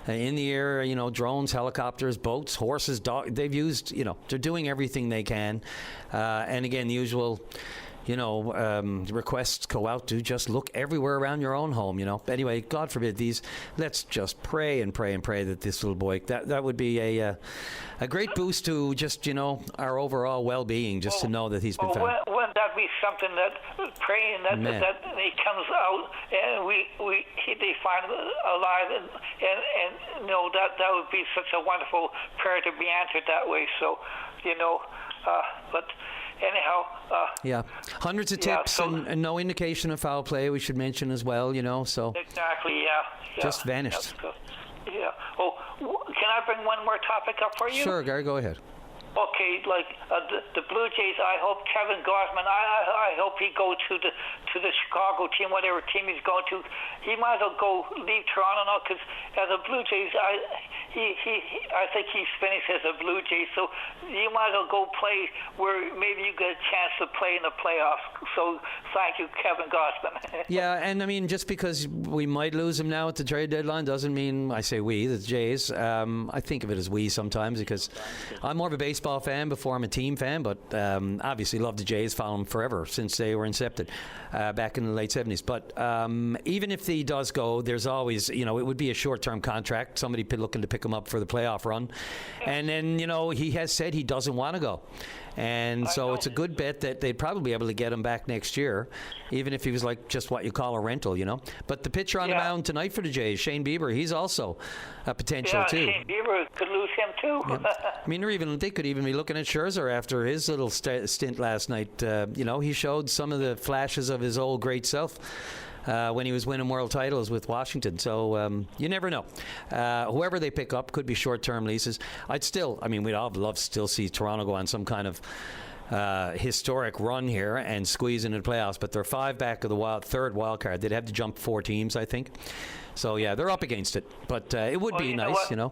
in the air. Drones, helicopters, boats, horses, dogs. They've used. They're doing everything they can. And again, the usual. Requests go out to just look everywhere around your own home, Anyway, God forbid these. Let's just pray and pray and pray that this little boy, that would be a great boost to just, our overall well-being, just to know that he's been found. Wouldn't that be something that praying that he comes out and they find him alive and that would be such a wonderful prayer to be answered that way. So, but. Anyhow, hundreds of tips and no indication of foul play. We should mention as well, So exactly, just vanished. Yeah. Oh, can I bring one more topic up for you? Sure, Gary, go ahead. Okay, like the Blue Jays, I hope Kevin Gausman, I hope he go to the Chicago team, whatever team he's going to. He might as well go leave Toronto now, because as a Blue Jays, I think he's finished as a Blue Jay. So you might as well go play where maybe you get a chance to play in the playoffs. So thank you, Kevin Gausman. Yeah, and I mean, just because we might lose him now at the trade deadline doesn't mean I say we, the Jays. I think of it as we sometimes, because I'm more of a baseball fan before I'm a team fan, but obviously love the Jays, follow them forever since they were incepted back in the late 70s. But even if he does go, there's always, it would be a short-term contract, somebody looking to pick him up for the playoff run. And then, he has said he doesn't want to go. And so it's a good bet that they'd probably be able to get him back next year, even if he was like just what you call a rental, But the pitcher on the mound tonight for the Jays, Shane Bieber, he's also a potential too. Shane Bieber could lose him too. I mean, they could even be looking at Scherzer after his little stint last night. He showed some of the flashes of his old great self. When he was winning world titles with Washington. So you never know. Whoever they pick up could be short-term leases. We'd all love to still see Toronto go on some kind of historic run here and squeeze into the playoffs, but they're 5 back of the third wild card. They'd have to jump 4 teams, I think. So, yeah, they're up against it. But it would be nice, Yeah,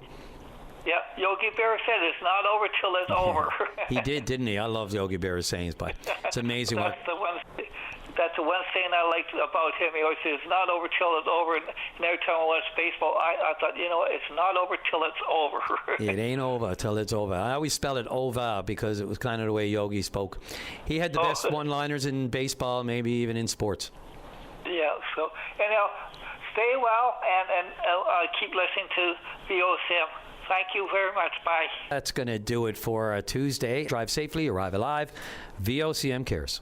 Yogi Berra said it's not over till it's over. He did, didn't he? I love Yogi Berra's sayings, but it's amazing That's the one thing I liked about him. He always says, it's not over till it's over. And every time I watched baseball, I thought, it's not over till it's over. It ain't over till it's over. I always spell it over because it was kind of the way Yogi spoke. He had the best one-liners in baseball, maybe even in sports. Yeah, so, stay well and keep listening to VOCM. Thank you very much. Bye. That's going to do it for Tuesday. Drive safely, arrive alive. VOCM cares.